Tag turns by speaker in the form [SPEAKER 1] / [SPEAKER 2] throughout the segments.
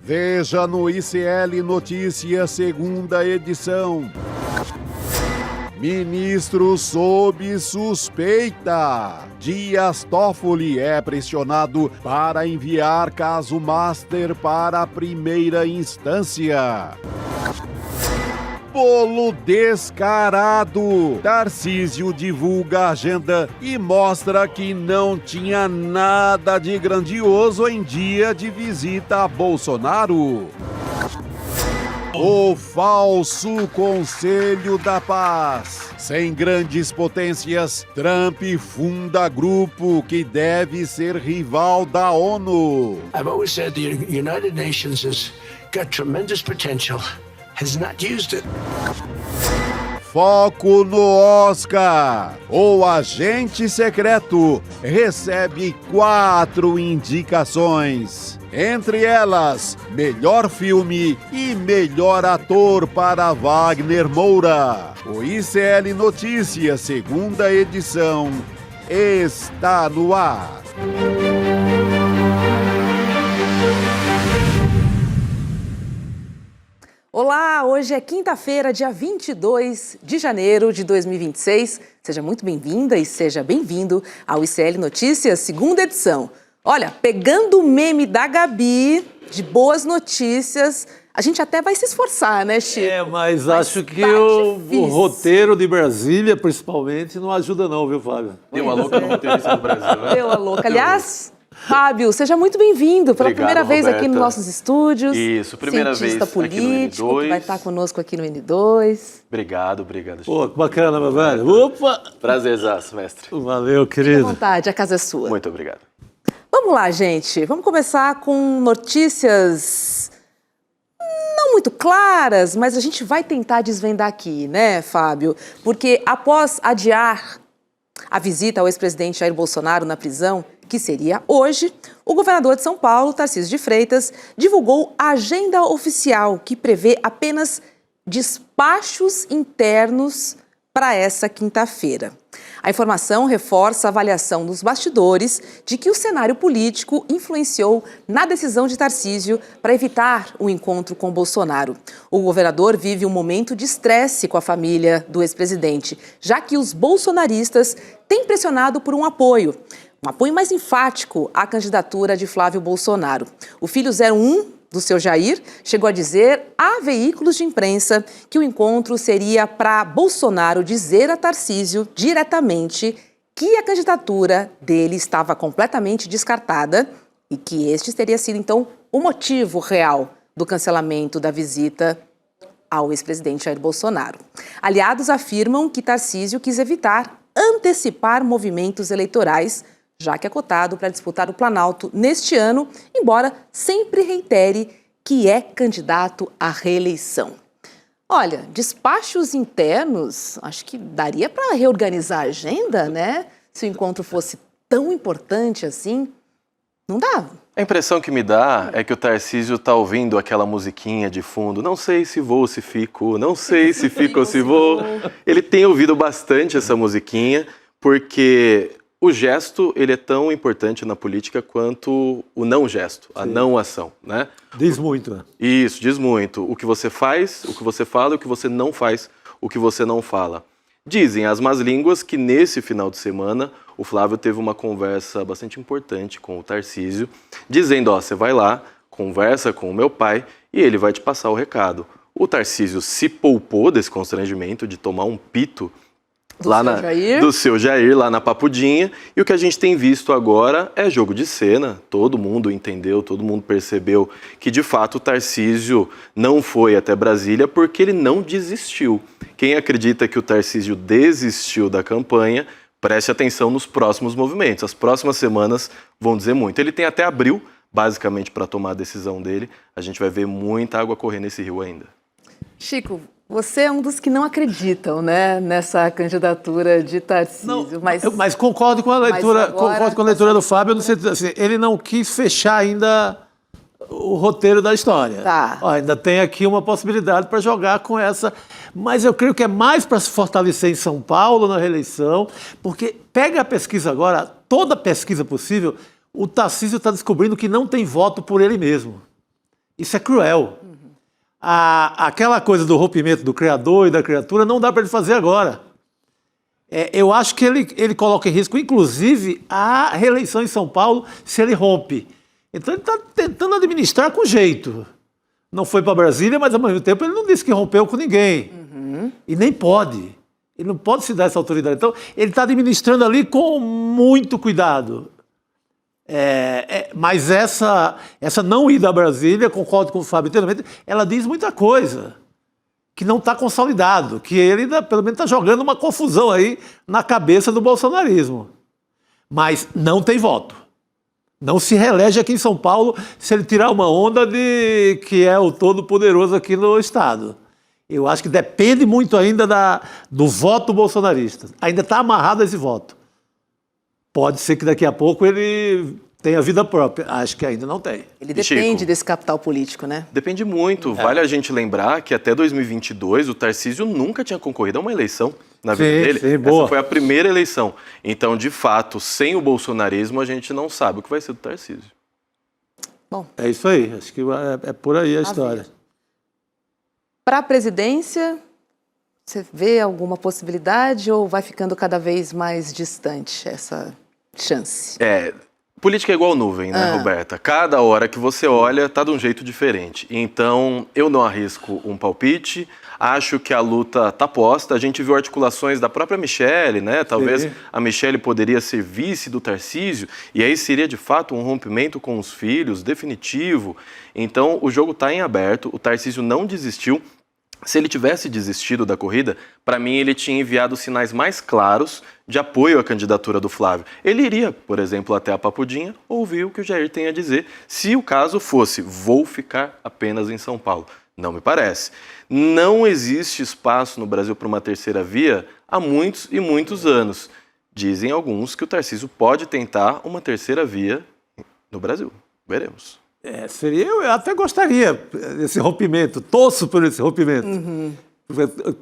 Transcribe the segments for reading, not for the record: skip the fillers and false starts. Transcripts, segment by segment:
[SPEAKER 1] Veja no ICL Notícias, segunda edição. Ministro sob suspeita. Dias Toffoli é pressionado para enviar caso Master para a primeira instância. Bolo descarado. Tarcísio divulga a agenda e mostra que não tinha nada de grandioso em dia de visita a Bolsonaro. O falso Conselho da Paz. Sem grandes potências, Trump funda grupo que deve ser rival da ONU.
[SPEAKER 2] I've always said the United Nations has got tremendous potential, has not used it.
[SPEAKER 1] Foco no Oscar. O Agente Secreto recebe 4 indicações. Entre elas, melhor filme e melhor ator para Wagner Moura. O ICL Notícias, segunda edição, está no ar.
[SPEAKER 3] Olá, hoje é quinta-feira, dia 22 de janeiro de 2026. Seja muito bem-vinda e seja bem-vindo ao ICL Notícias, segunda edição. Olha, pegando o meme da Gabi, de boas notícias, a gente até vai se esforçar, né, Chico?
[SPEAKER 4] Mas acho que o roteiro de Brasília, principalmente, não ajuda não, viu, Fábio?
[SPEAKER 5] Deu a louca no roteirista do Brasil, né?
[SPEAKER 3] Deu a louca. Aliás, Fábio, seja muito bem-vindo pela primeira vez
[SPEAKER 5] Roberta.
[SPEAKER 3] Aqui nos nossos estúdios.
[SPEAKER 5] Isso, primeira
[SPEAKER 3] cientista
[SPEAKER 5] vez
[SPEAKER 3] político,
[SPEAKER 5] aqui no N2.
[SPEAKER 3] que vai estar conosco aqui no N2.
[SPEAKER 5] Obrigado.
[SPEAKER 4] Pô, que bacana, meu velho. Opa!
[SPEAKER 5] Prazerzaço, mestre.
[SPEAKER 4] Valeu,
[SPEAKER 3] Fique à
[SPEAKER 4] querido.
[SPEAKER 3] vontade, a casa é sua.
[SPEAKER 5] Muito obrigado.
[SPEAKER 3] Vamos lá, gente. Vamos começar com notícias não muito claras, mas a gente vai tentar desvendar aqui, né, Fábio? Porque após adiar a visita ao ex-presidente Jair Bolsonaro na prisão, que seria hoje, o governador de São Paulo, Tarcísio de Freitas, divulgou a agenda oficial que prevê apenas despachos internos para essa quinta-feira. A informação reforça a avaliação dos bastidores de que o cenário político influenciou na decisão de Tarcísio para evitar o encontro com Bolsonaro. O governador vive um momento de estresse com a família do ex-presidente, já que os bolsonaristas têm pressionado por um apoio mais enfático à candidatura de Flávio Bolsonaro. O filho 01 do seu Jair chegou a dizer a veículos de imprensa que o encontro seria para Bolsonaro dizer a Tarcísio diretamente que a candidatura dele estava completamente descartada e que este teria sido, então, o motivo real do cancelamento da visita ao ex-presidente Jair Bolsonaro. Aliados afirmam que Tarcísio quis evitar antecipar movimentos eleitorais, já que é cotado para disputar o Planalto neste ano, embora sempre reitere que é candidato à reeleição. Olha, despachos internos, acho que daria para reorganizar a agenda, né? Se o encontro fosse tão importante assim, não dava.
[SPEAKER 5] A impressão que me dá é que o Tarcísio está ouvindo aquela musiquinha de fundo. Não sei se vou, se fico, não sei se fico ou se vou. Ele tem ouvido bastante essa musiquinha, porque o gesto, ele é tão importante na política quanto o não gesto, a não ação, né?
[SPEAKER 4] Diz muito, né?
[SPEAKER 5] Isso, diz muito. O que você faz, o que você fala, o que você não faz, o que você não fala. Dizem as más línguas que nesse final de semana o Flávio teve uma conversa bastante importante com o Tarcísio, dizendo, você vai lá, conversa com o meu pai e ele vai te passar o recado. O Tarcísio se poupou desse constrangimento de tomar um pito do seu Jair, lá na Papudinha, e o que a gente tem visto agora é jogo de cena. Todo mundo entendeu, todo mundo percebeu que de fato o Tarcísio não foi até Brasília porque ele não desistiu. Quem acredita que o Tarcísio desistiu da campanha, preste atenção nos próximos movimentos. As próximas semanas vão dizer muito. Ele tem até abril, basicamente, para tomar a decisão dele. A gente vai ver muita água correr nesse rio ainda.
[SPEAKER 3] Chico, você é um dos que não acreditam, né, nessa candidatura de Tarcísio.
[SPEAKER 4] Não,
[SPEAKER 3] mas
[SPEAKER 4] concordo com a leitura, do Fábio, no sentido assim, ele não quis fechar ainda o roteiro da história.
[SPEAKER 3] Tá.
[SPEAKER 4] Ainda tem aqui uma possibilidade para jogar com essa, mas eu creio que é mais para se fortalecer em São Paulo na reeleição, porque pega a pesquisa agora, toda pesquisa possível, o Tarcísio está descobrindo que não tem voto por ele mesmo. Isso é cruel. Aquela coisa do rompimento do criador e da criatura não dá para ele fazer agora. Eu acho que ele coloca em risco, inclusive, a reeleição em São Paulo se ele rompe. Então ele está tentando administrar com jeito. Não foi para Brasília, mas ao mesmo tempo ele não disse que rompeu com ninguém. E nem pode. Ele não pode se dar essa autoridade. Então ele está administrando ali com muito cuidado. Mas essa não ida a Brasília, concordo com o Fábio inteiramente, ela diz muita coisa que não está consolidado, que ele, pelo menos, está jogando uma confusão aí na cabeça do bolsonarismo. Mas não tem voto. Não se reelege aqui em São Paulo se ele tirar uma onda de que é o todo-poderoso aqui no Estado. Eu acho que depende muito ainda do voto bolsonarista. Ainda está amarrado a esse voto. Pode ser que daqui a pouco ele tenha vida própria. Acho que ainda não tem.
[SPEAKER 3] Ele depende desse capital político, né?
[SPEAKER 5] Depende muito. Vale a gente lembrar que até 2022 o Tarcísio nunca tinha concorrido a uma eleição na vida dele.
[SPEAKER 4] Sim, boa.
[SPEAKER 5] Essa foi a primeira eleição. Então, de fato, sem o bolsonarismo, a gente não sabe o que vai ser do Tarcísio.
[SPEAKER 3] Bom,
[SPEAKER 4] É isso aí. Acho que é por aí a história.
[SPEAKER 3] para a presidência, você vê alguma possibilidade ou vai ficando cada vez mais distante essa chance?
[SPEAKER 5] Política é igual nuvem, né, Roberta? Cada hora que você olha, tá de um jeito diferente. Então, eu não arrisco um palpite. Acho que a luta tá posta. A gente viu articulações da própria Michelle, né? Talvez a Michelle poderia ser vice do Tarcísio. E aí seria, de fato, um rompimento com os filhos, definitivo. Então, o jogo tá em aberto. O Tarcísio não desistiu. Se ele tivesse desistido da corrida, para mim ele tinha enviado sinais mais claros de apoio à candidatura do Flávio. Ele iria, por exemplo, até a Papudinha, ouvir o que o Jair tem a dizer, se o caso fosse, vou ficar apenas em São Paulo. Não me parece. Não existe espaço no Brasil para uma terceira via há muitos e muitos anos. Dizem alguns que o Tarcísio pode tentar uma terceira via no Brasil. Veremos.
[SPEAKER 4] Eu até gostaria desse rompimento, torço por esse rompimento,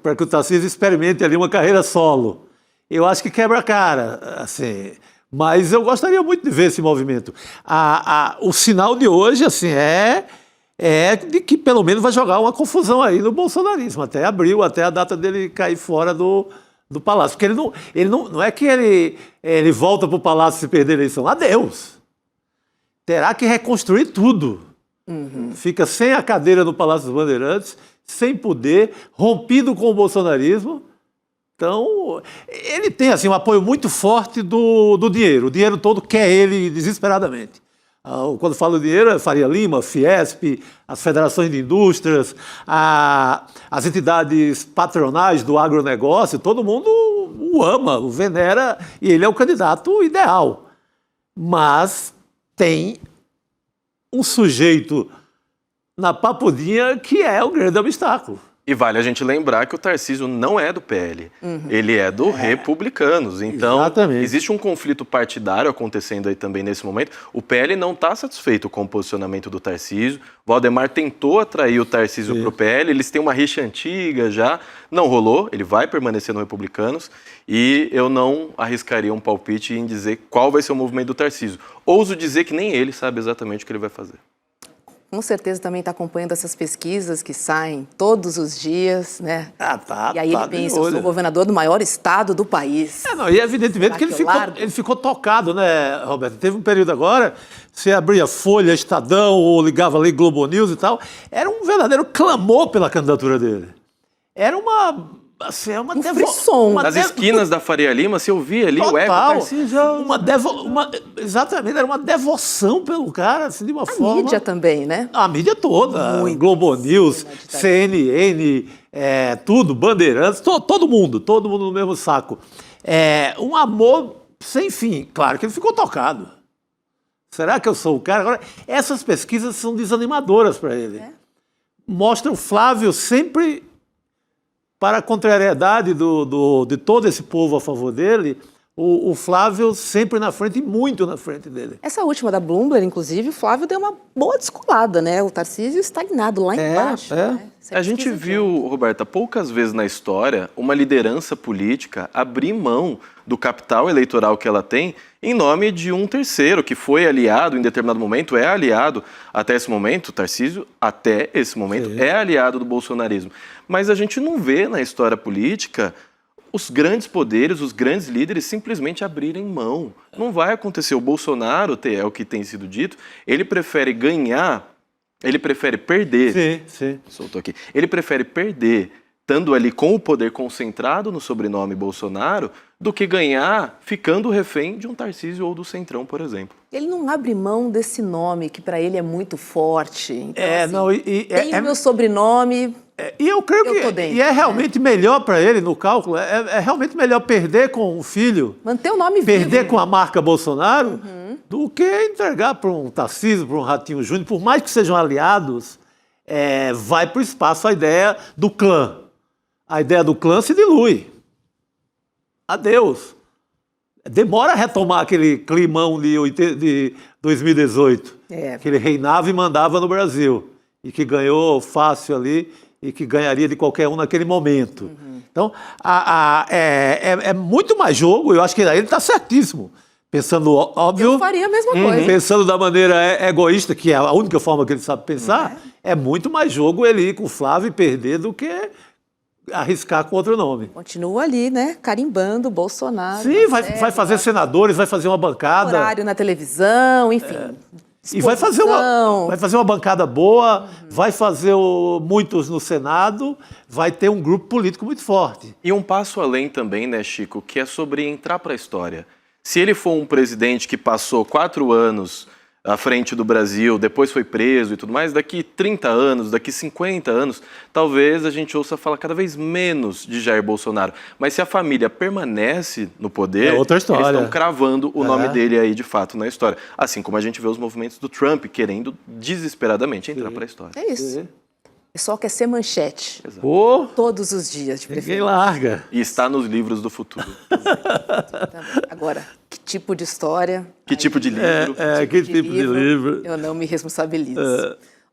[SPEAKER 4] para que o Tarcísio experimente ali uma carreira solo. Eu acho que quebra a cara, assim, mas eu gostaria muito de ver esse movimento. O sinal de hoje, assim, é de que pelo menos vai jogar uma confusão aí no bolsonarismo, até abril, até a data dele cair fora do Palácio. Porque ele não é que ele volta para o Palácio se perder a eleição. Adeus! Terá que reconstruir tudo. Fica sem a cadeira no Palácio dos Bandeirantes, sem poder, rompido com o bolsonarismo. Então, ele tem assim, um apoio muito forte do dinheiro. O dinheiro todo quer ele desesperadamente. Quando falo dinheiro, é Faria Lima, Fiesp, as federações de indústrias, as entidades patronais do agronegócio, todo mundo o ama, o venera, e ele é o candidato ideal. Mas tem um sujeito na Papudinha que é o grande obstáculo.
[SPEAKER 5] E vale a gente lembrar que o Tarcísio não é do PL, ele é do Republicanos. Então,
[SPEAKER 4] exatamente.
[SPEAKER 5] Existe um conflito partidário acontecendo aí também nesse momento. O PL não está satisfeito com o posicionamento do Tarcísio. Valdemar tentou atrair o Tarcísio para o PL, eles têm uma rixa antiga já, não rolou, ele vai permanecer no Republicanos. E eu não arriscaria um palpite em dizer qual vai ser o movimento do Tarcísio. Ouso dizer que nem ele sabe exatamente o que ele vai fazer.
[SPEAKER 3] Com certeza também está acompanhando essas pesquisas que saem todos os dias, né?
[SPEAKER 4] Tá.
[SPEAKER 3] E aí ele pensa, eu sou governador do maior estado do país.
[SPEAKER 4] E evidentemente que ele ficou tocado, né, Roberto? Teve um período agora, você abria Folha, Estadão, ou ligava ali Globo News e tal, era um verdadeiro clamor pela candidatura dele. Era uma
[SPEAKER 3] frisson.
[SPEAKER 5] Nas esquinas da Faria Lima, se ouvia ali o eco do Tarcísio.
[SPEAKER 4] Exatamente, era uma devoção pelo cara, assim, de uma forma...
[SPEAKER 3] A mídia também, né?
[SPEAKER 4] A mídia toda,
[SPEAKER 3] Muito.
[SPEAKER 4] Globo News, CNN, tudo, Bandeirantes, todo mundo no mesmo saco. Um amor sem fim. Claro que ele ficou tocado. Será que eu sou o cara? Agora, essas pesquisas são desanimadoras para ele. Mostram o Flávio sempre... Para a contrariedade de todo esse povo a favor dele, o Flávio sempre na frente e muito na frente dele.
[SPEAKER 3] Essa última da Bloomberg, inclusive, o Flávio deu uma boa descolada, né? O Tarcísio estagnado lá embaixo. Né?
[SPEAKER 5] A gente viu, Roberta, poucas vezes na história uma liderança política abrir mão do capital eleitoral que ela tem em nome de um terceiro que foi aliado em determinado momento, é aliado até esse momento, Tarcísio, até esse momento, é aliado do bolsonarismo. Mas a gente não vê na história política os grandes poderes, os grandes líderes simplesmente abrirem mão. Não vai acontecer. O Bolsonaro, é o que tem sido dito, ele prefere ganhar, ele prefere perder.
[SPEAKER 4] Sim.
[SPEAKER 5] Soltou aqui. Ele prefere perder, estando ali com o poder concentrado no sobrenome Bolsonaro, do que ganhar ficando refém de um Tarcísio ou do Centrão, por exemplo.
[SPEAKER 3] Ele não abre mão desse nome, que para ele é muito forte. Então, tem o meu sobrenome...
[SPEAKER 4] E eu creio que
[SPEAKER 3] dentro,
[SPEAKER 4] e é realmente melhor para ele no cálculo, é realmente melhor perder com o filho,
[SPEAKER 3] manter o nome vivo.
[SPEAKER 4] perder com a marca Bolsonaro, do que entregar para um Tarcísio, para um Ratinho Júnior, por mais que sejam aliados, vai para o espaço a ideia do clã. A ideia do clã se dilui. Adeus. Demora a retomar aquele climão de 2018, que ele reinava e mandava no Brasil, e que ganhou fácil ali, e que ganharia de qualquer um naquele momento. Então, é muito mais jogo, eu acho que ele está certíssimo. Pensando, óbvio...
[SPEAKER 3] Eu faria a mesma coisa.
[SPEAKER 4] Pensando da maneira egoísta, que é a única forma que ele sabe pensar, é muito mais jogo ele ir com o Flávio e perder do que arriscar com outro nome.
[SPEAKER 3] Continua ali, né? Carimbando Bolsonaro.
[SPEAKER 4] Sim, vai fazer senadores, vai fazer uma bancada.
[SPEAKER 3] Horário na televisão, enfim.
[SPEAKER 4] E vai fazer uma bancada boa, vai fazer muitos no Senado, vai ter um grupo político muito forte.
[SPEAKER 5] E um passo além também, né, Chico, que é sobre entrar para a história. Se ele for um presidente que passou 4 anos à frente do Brasil, depois foi preso e tudo mais, daqui 30 anos, daqui 50 anos, talvez a gente ouça falar cada vez menos de Jair Bolsonaro. Mas se a família permanece no poder,
[SPEAKER 4] outra história.
[SPEAKER 5] Eles estão cravando o nome dele aí de fato na história. Assim como a gente vê os movimentos do Trump querendo desesperadamente entrar para a história.
[SPEAKER 3] É isso. O pessoal quer ser manchete.
[SPEAKER 4] Pô,
[SPEAKER 3] Todos os dias, de
[SPEAKER 4] ninguém
[SPEAKER 3] preferência.
[SPEAKER 4] larga.
[SPEAKER 5] E está nos livros do futuro.
[SPEAKER 3] Agora, que tipo de história?
[SPEAKER 5] Que tipo de livro?
[SPEAKER 4] Que tipo de livro?
[SPEAKER 3] Eu não me responsabilizo.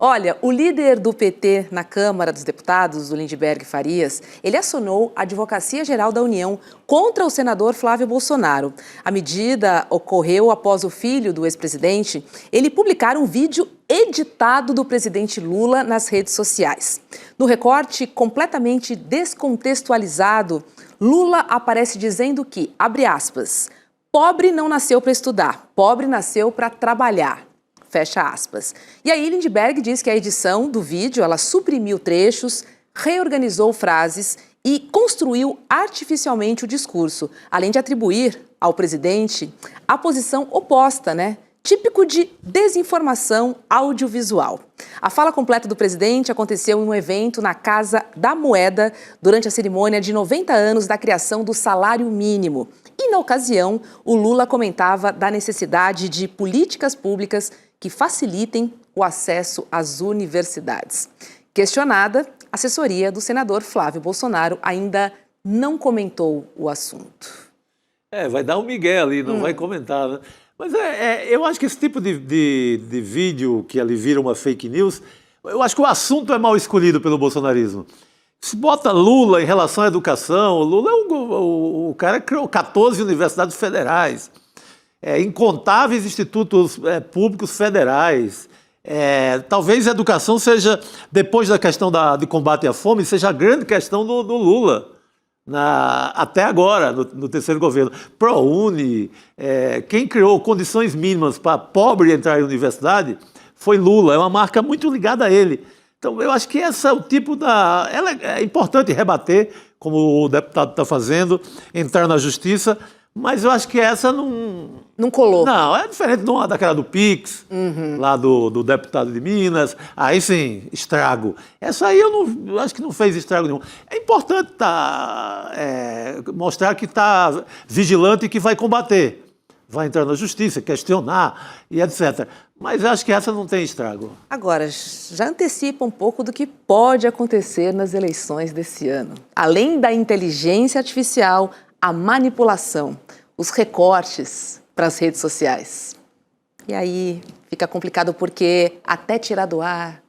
[SPEAKER 3] Olha, o líder do PT na Câmara dos Deputados, o Lindbergh Farias, ele acionou a Advocacia Geral da União contra o senador Flávio Bolsonaro. A medida ocorreu após o filho do ex-presidente ele publicar um vídeo editado do presidente Lula nas redes sociais. No recorte completamente descontextualizado, Lula aparece dizendo que, abre aspas, pobre não nasceu para estudar, pobre nasceu para trabalhar. Fecha aspas. E aí Lindbergh diz que a edição do vídeo, ela suprimiu trechos, reorganizou frases e construiu artificialmente o discurso, além de atribuir ao presidente a posição oposta, né? Típico de desinformação audiovisual. A fala completa do presidente aconteceu em um evento na Casa da Moeda durante a cerimônia de 90 anos da criação do salário mínimo. E, na ocasião, o Lula comentava da necessidade de políticas públicas que facilitem o acesso às universidades. Questionada, a assessoria do senador Flávio Bolsonaro ainda não comentou o assunto.
[SPEAKER 4] Vai dar um migué ali, não vai comentar, né? Mas eu acho que esse tipo de vídeo que ali vira uma fake news, eu acho que o assunto é mal escolhido pelo bolsonarismo. Se bota Lula em relação à educação, o Lula é o cara que criou 14 universidades federais, incontáveis institutos públicos federais. Talvez a educação seja, depois da questão de combate à fome, seja a grande questão do Lula. Até agora, no terceiro governo. ProUni, quem criou condições mínimas para pobre entrar em universidade foi Lula, é uma marca muito ligada a ele. Então, eu acho que esse é o tipo é importante rebater, como o deputado está fazendo, entrar na justiça, mas eu acho que essa
[SPEAKER 3] não colou.
[SPEAKER 4] Não, é diferente daquela do Pix, lá do deputado de Minas. Aí sim, estrago. Essa aí eu acho que não fez estrago nenhum. É importante mostrar que está vigilante e que vai combater. Vai entrar na justiça, questionar e etc. Mas eu acho que essa não tem estrago.
[SPEAKER 3] Agora, já antecipa um pouco do que pode acontecer nas eleições desse ano. Além da inteligência artificial, a manipulação, os recortes para as redes sociais. E aí fica complicado porque até tirar do ar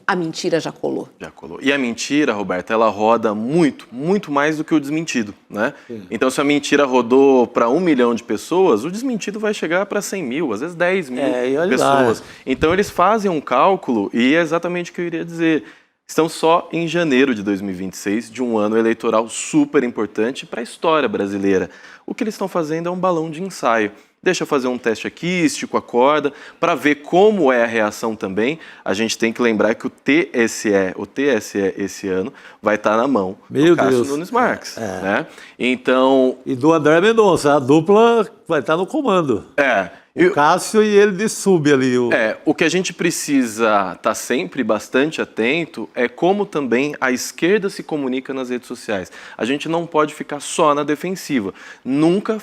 [SPEAKER 3] a mentira já colou.
[SPEAKER 5] Já colou. E a mentira, Roberta, ela roda muito, muito mais do que o desmentido, né? Então, se a mentira rodou para 1 milhão de pessoas, o desmentido vai chegar para 100 mil, às vezes 10 mil pessoas. Então, eles fazem um cálculo e é exatamente o que eu iria dizer. Estamos só em janeiro de 2026, de um ano eleitoral super importante para a história brasileira. O que eles estão fazendo é um balão de ensaio. Deixa eu fazer um teste aqui, estico a corda, para ver como é a reação também. A gente tem que lembrar que o TSE esse ano vai estar na mão do Cássio Nunes Marques. Né? Então...
[SPEAKER 4] E do André Mendonça, a dupla vai estar no comando. O Cássio e ele de sub ali.
[SPEAKER 5] O que a gente precisa estar sempre bastante atento é como também a esquerda se comunica nas redes sociais. A gente não pode ficar só na defensiva. Nunca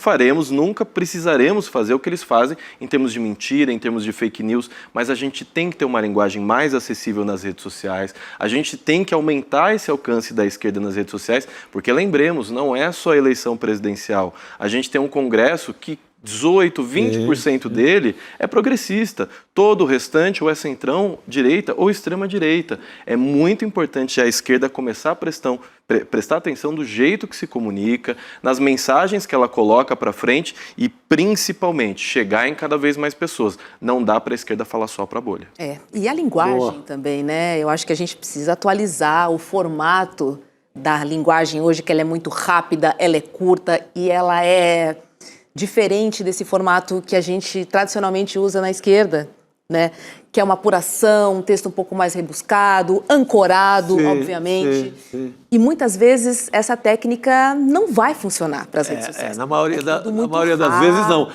[SPEAKER 5] precisaremos fazer o que eles fazem em termos de mentira, em termos de fake news, mas a gente tem que ter uma linguagem mais acessível nas redes sociais. A gente tem que aumentar esse alcance da esquerda nas redes sociais, porque lembremos, não é só a eleição presidencial. A gente tem um Congresso que 18%, 20% dele é progressista. Todo o restante ou é centrão, direita ou extrema direita. É muito importante a esquerda começar a prestar atenção do jeito que se comunica, nas mensagens que ela coloca para frente e, principalmente, chegar em cada vez mais pessoas. Não dá para a esquerda falar só para a bolha.
[SPEAKER 3] E a linguagem também, né? Eu acho que a gente precisa atualizar o formato da linguagem hoje, que ela é muito rápida, ela é curta e ela é... diferente desse formato que a gente tradicionalmente usa na esquerda, né? Que é uma apuração, um texto um pouco mais rebuscado, ancorado, obviamente. E muitas vezes essa técnica não vai funcionar para as redes sociais.
[SPEAKER 4] Na maioria das vezes não.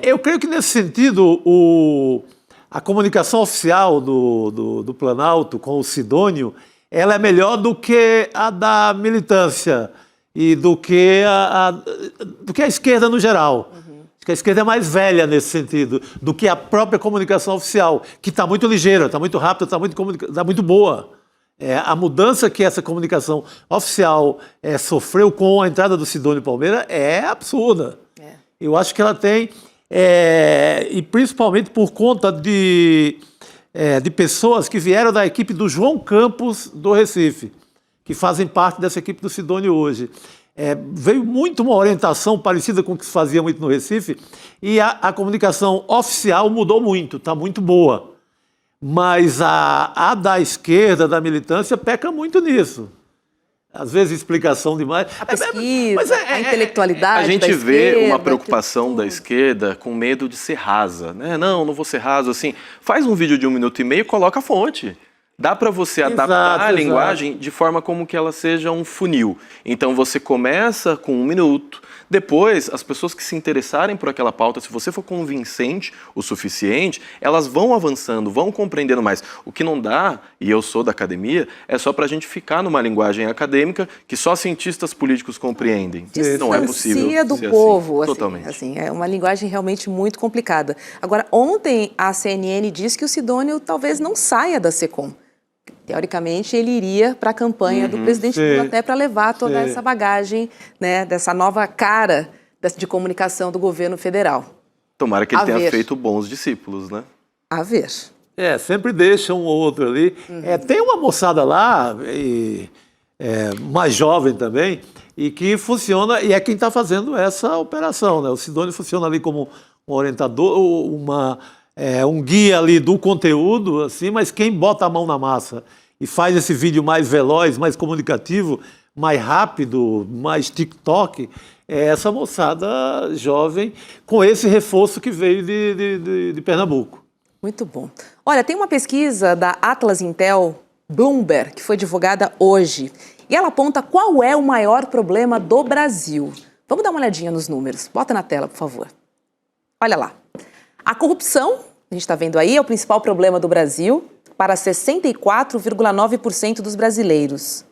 [SPEAKER 4] Eu creio que nesse sentido a comunicação oficial do Planalto com o Sidônio, ela é melhor do que a da militância e do que a esquerda no geral. Acho que a esquerda é mais velha nesse sentido do que a própria comunicação oficial, que está muito ligeira, está muito rápida, está muito boa. A mudança que essa comunicação oficial sofreu com a entrada do Sidônio Palmeira é absurda. Eu acho que ela tem, e principalmente por conta de pessoas que vieram da equipe do João Campos do Recife, que fazem parte dessa equipe do Sidônio hoje. Veio muito uma orientação parecida com o que se fazia muito no Recife, e a comunicação oficial mudou muito, está muito boa. Mas a da esquerda, da militância, peca muito nisso. Às vezes explicação demais.
[SPEAKER 3] A pesquisa, a intelectualidade.
[SPEAKER 5] A gente vê uma preocupação da esquerda com medo de ser rasa, né? Não vou ser raso assim. Faz um vídeo de 1 minuto e meio e coloca a fonte. Dá para você adaptar a linguagem de forma como que ela seja um funil. Então você começa com 1 minuto, depois as pessoas que se interessarem por aquela pauta, se você for convincente o suficiente, elas vão avançando, vão compreendendo mais. O que não dá, e eu sou da academia, é só para a gente ficar numa linguagem acadêmica que só cientistas políticos compreendem. Não é possível
[SPEAKER 3] do povo,
[SPEAKER 5] assim, totalmente.
[SPEAKER 3] Assim, é uma linguagem realmente muito complicada. Agora, ontem a CNN disse que o Sidônio talvez não saia da SECOM. Teoricamente, ele iria para a campanha do presidente Lula até para levar toda essa bagagem, né, dessa nova cara de comunicação do governo federal.
[SPEAKER 5] Tomara que ele tenha feito bons discípulos, né?
[SPEAKER 3] A ver.
[SPEAKER 4] Sempre deixa um ou outro ali. Tem uma moçada lá, mais jovem também, e que funciona, e é quem está fazendo essa operação, né? O Sidônio funciona ali como um orientador, um guia ali do conteúdo, assim, mas quem bota a mão na massa e faz esse vídeo mais veloz, mais comunicativo, mais rápido, mais TikTok, é essa moçada jovem com esse reforço que veio de Pernambuco.
[SPEAKER 3] Muito bom. Olha, tem uma pesquisa da Atlas Intel Bloomberg que foi divulgada hoje e ela aponta qual é o maior problema do Brasil. Vamos dar uma olhadinha nos números. Bota na tela, por favor. Olha lá. A corrupção, a gente está vendo aí, é o principal problema do Brasil, para 64,9% dos brasileiros.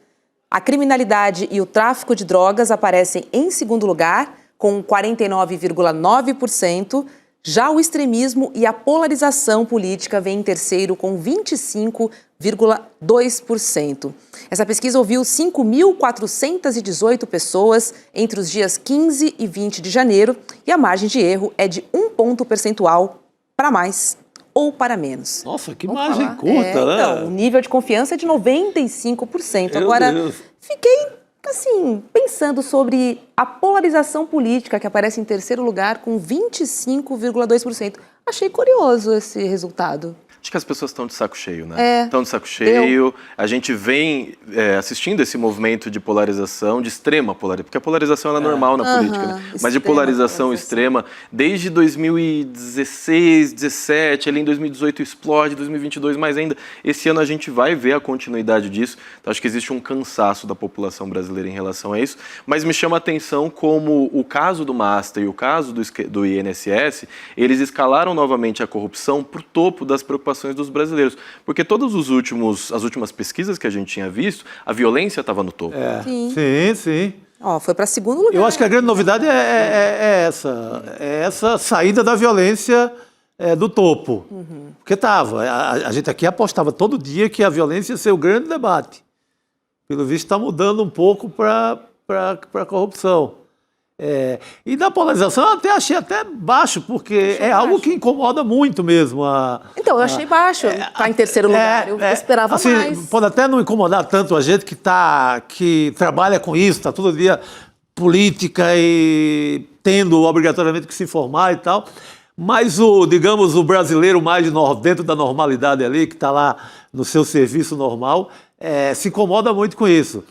[SPEAKER 3] A criminalidade e o tráfico de drogas aparecem em segundo lugar, com 49,9%. Já o extremismo e a polarização política vêm em terceiro, com 25,2%. Essa pesquisa ouviu 5.418 pessoas entre os dias 15 e 20 de janeiro e a margem de erro é de 1 ponto percentual para mais ou para menos.
[SPEAKER 4] Nossa, que
[SPEAKER 3] Vamos
[SPEAKER 4] margem
[SPEAKER 3] falar.
[SPEAKER 4] curta, né?
[SPEAKER 3] Então, o nível de confiança é de 95%.
[SPEAKER 4] Meu
[SPEAKER 3] Agora,
[SPEAKER 4] Deus.
[SPEAKER 3] fiquei, assim, pensando sobre a polarização política, que aparece em terceiro lugar com 25,2%. Achei curioso esse resultado.
[SPEAKER 5] Acho que as pessoas estão de saco cheio, né?
[SPEAKER 3] É.
[SPEAKER 5] Estão de saco cheio. A gente vem assistindo esse movimento de polarização, de extrema polarização, porque a polarização ela é normal na política, né? Mas de
[SPEAKER 3] Extrema
[SPEAKER 5] polarização extrema, desde 2016, 17, ali em 2018 explode, 2022 mais ainda. Esse ano a gente vai ver a continuidade disso. Então acho que existe um cansaço da população brasileira em relação a isso. Mas me chama a atenção como o caso do Master e o caso do INSS, eles escalaram novamente a corrupção para o topo das preocupações dos brasileiros. Porque as últimas pesquisas que a gente tinha visto, a violência estava no topo.
[SPEAKER 4] Sim.
[SPEAKER 3] Ó, foi para segundo lugar.
[SPEAKER 4] Eu acho que a grande novidade é essa saída da violência do topo. Porque a gente aqui apostava todo dia que a violência ia ser o grande debate. Pelo visto está mudando um pouco para a corrupção. E da polarização eu até achei baixo, porque algo que incomoda muito mesmo.
[SPEAKER 3] Então, eu achei baixo. Está em terceiro lugar. Eu esperava
[SPEAKER 4] assim,
[SPEAKER 3] mais.
[SPEAKER 4] Pode até não incomodar tanto a gente que trabalha com isso, está todo dia política e tendo obrigatoriamente que se informar e tal. Mas digamos, o brasileiro mais dentro da normalidade ali, que está lá no seu serviço normal, se incomoda muito com isso.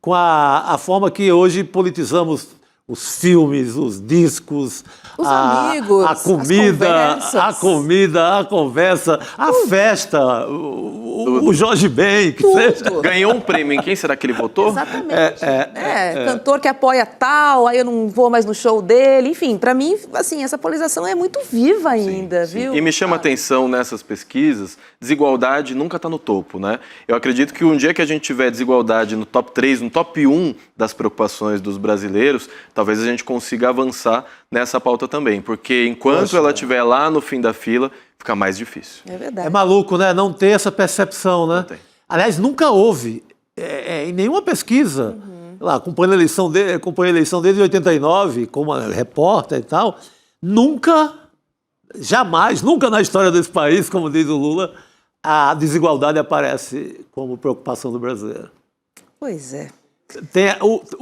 [SPEAKER 4] Com a forma que hoje politizamos os filmes, os discos,
[SPEAKER 3] Os amigos,
[SPEAKER 4] a comida,
[SPEAKER 3] as
[SPEAKER 4] a conversa, a festa, o Jorge Ben, que seja.
[SPEAKER 5] Ganhou um prêmio, em quem será que ele votou?
[SPEAKER 3] Exatamente. Cantor que apoia tal, aí eu não vou mais no show dele. Enfim, para mim, assim, essa polarização é muito viva ainda, viu?
[SPEAKER 5] E me chama a atenção nessas pesquisas, desigualdade nunca está no topo, né? Eu acredito que um dia que a gente tiver desigualdade no top 3, no top 1 das preocupações dos brasileiros, talvez a gente consiga avançar nessa pauta também, porque enquanto ela estiver lá no fim da fila, fica mais difícil.
[SPEAKER 3] É verdade.
[SPEAKER 4] É maluco, né? Não ter essa percepção, né?
[SPEAKER 5] Não tem.
[SPEAKER 4] Aliás, nunca houve, em nenhuma pesquisa, lá, acompanhando a eleição desde 89, como repórter e tal, jamais, nunca na história desse país, como diz o Lula, a desigualdade aparece como preocupação do brasileiro.
[SPEAKER 3] Pois é.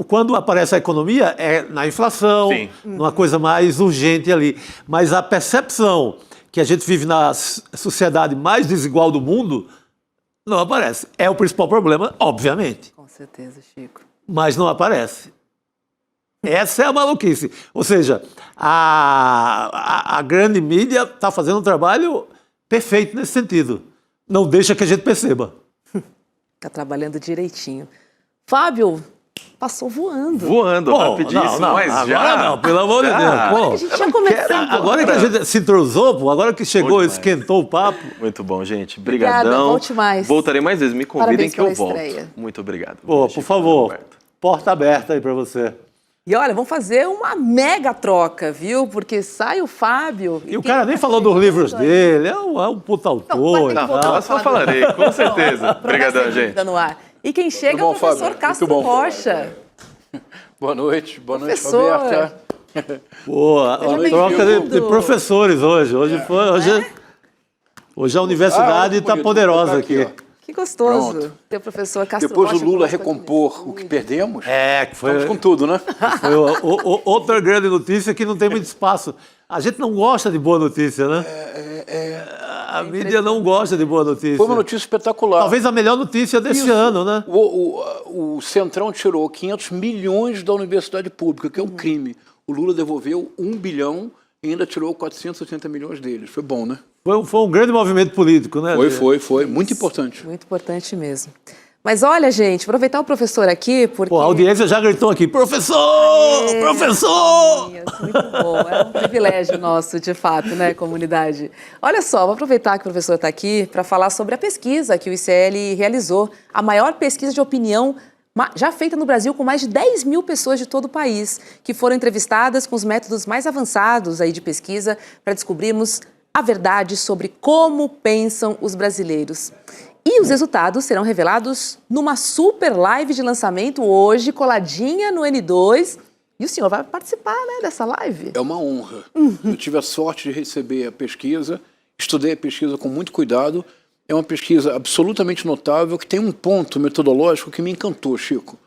[SPEAKER 4] Quando aparece a economia, é na inflação,
[SPEAKER 5] Sim.
[SPEAKER 4] numa coisa mais urgente ali. Mas a percepção que a gente vive na sociedade mais desigual do mundo não aparece. É o principal problema, obviamente,
[SPEAKER 3] Com certeza, Chico.
[SPEAKER 4] mas não aparece. Essa é a maluquice. Ou seja, a grande mídia está fazendo um trabalho perfeito nesse sentido. Não deixa que a gente perceba.
[SPEAKER 3] Tá trabalhando direitinho. Fábio, passou voando.
[SPEAKER 5] Voando, rapidíssimo, mas
[SPEAKER 4] agora
[SPEAKER 5] já...
[SPEAKER 4] não, pelo amor de Deus. Pô,
[SPEAKER 3] A gente tinha começado.
[SPEAKER 4] agora que a gente se entrosou, pô, agora que chegou,
[SPEAKER 5] demais.
[SPEAKER 4] esquentou o papo.
[SPEAKER 5] Muito bom, gente.
[SPEAKER 3] Obrigada,
[SPEAKER 5] Obrigadão.
[SPEAKER 3] volte mais.
[SPEAKER 5] Voltarei mais vezes. Me convidem
[SPEAKER 3] Parabéns
[SPEAKER 5] que eu
[SPEAKER 3] pela
[SPEAKER 5] volto.
[SPEAKER 3] estreia.
[SPEAKER 5] Muito obrigado.
[SPEAKER 4] Pô,
[SPEAKER 5] Chico,
[SPEAKER 4] por favor,
[SPEAKER 5] Roberto.
[SPEAKER 4] porta aberta aí pra você.
[SPEAKER 3] E olha, vamos fazer uma mega troca, viu? Porque sai o Fábio.
[SPEAKER 4] E o cara nem falou dos livros dele, é um puta autor.
[SPEAKER 3] vai ter que
[SPEAKER 4] e tal.
[SPEAKER 3] voltar.
[SPEAKER 5] Eu só falarei, com certeza.
[SPEAKER 3] Promessa
[SPEAKER 5] Obrigadão,
[SPEAKER 3] dúvida
[SPEAKER 5] gente.
[SPEAKER 3] no ar. E quem chega
[SPEAKER 6] bom,
[SPEAKER 3] é o professor
[SPEAKER 6] Fábio?
[SPEAKER 3] Castro
[SPEAKER 6] Muito bom.
[SPEAKER 3] Rocha.
[SPEAKER 6] Boa noite,
[SPEAKER 3] Professor.
[SPEAKER 6] Roberta.
[SPEAKER 4] Pô, a
[SPEAKER 3] Seja
[SPEAKER 4] troca
[SPEAKER 3] bem-vindo.
[SPEAKER 4] de professores hoje. Hoje a universidade está
[SPEAKER 6] bonito,
[SPEAKER 4] poderosa
[SPEAKER 6] vou
[SPEAKER 4] aqui.
[SPEAKER 6] botar ó.
[SPEAKER 3] Que gostoso
[SPEAKER 6] Pronto.
[SPEAKER 3] ter o professor Castro
[SPEAKER 6] Depois
[SPEAKER 3] Rocha.
[SPEAKER 6] do Lula
[SPEAKER 3] conosco aqui
[SPEAKER 6] recompor o
[SPEAKER 3] nesse
[SPEAKER 6] que perdemos,
[SPEAKER 4] Que foi,
[SPEAKER 6] estamos com tudo, né?
[SPEAKER 4] foi outra grande notícia que não tem muito espaço. A gente não gosta de boa notícia, né? A mídia não gosta de boa notícia.
[SPEAKER 6] Foi uma notícia espetacular.
[SPEAKER 4] Talvez a melhor notícia desse ano, né?
[SPEAKER 6] O Centrão tirou 500 milhões da universidade pública, que é um crime. O Lula devolveu 1 bilhão e ainda tirou 480 milhões deles. Foi bom, né?
[SPEAKER 4] Foi um grande movimento político, né?
[SPEAKER 6] Foi. Muito importante.
[SPEAKER 3] Muito importante mesmo. Mas olha, gente, aproveitar o professor aqui, porque...
[SPEAKER 4] Pô, a audiência já gritou aqui, professor! Professor!
[SPEAKER 3] Muito bom, é um privilégio nosso, de fato, né, comunidade? Olha só, vou aproveitar que o professor está aqui para falar sobre a pesquisa que o ICL realizou, a maior pesquisa de opinião já feita no Brasil com mais de 10 mil pessoas de todo o país, que foram entrevistadas com os métodos mais avançados aí de pesquisa para descobrirmos a verdade sobre como pensam os brasileiros. E os resultados serão revelados numa super live de lançamento hoje, coladinha no N2. E o senhor vai participar, né, dessa live?
[SPEAKER 6] É uma honra. Eu tive a sorte de receber a pesquisa estudei a pesquisa com muito cuidado. É uma pesquisa absolutamente notável, que tem um ponto metodológico que me encantou, Chico.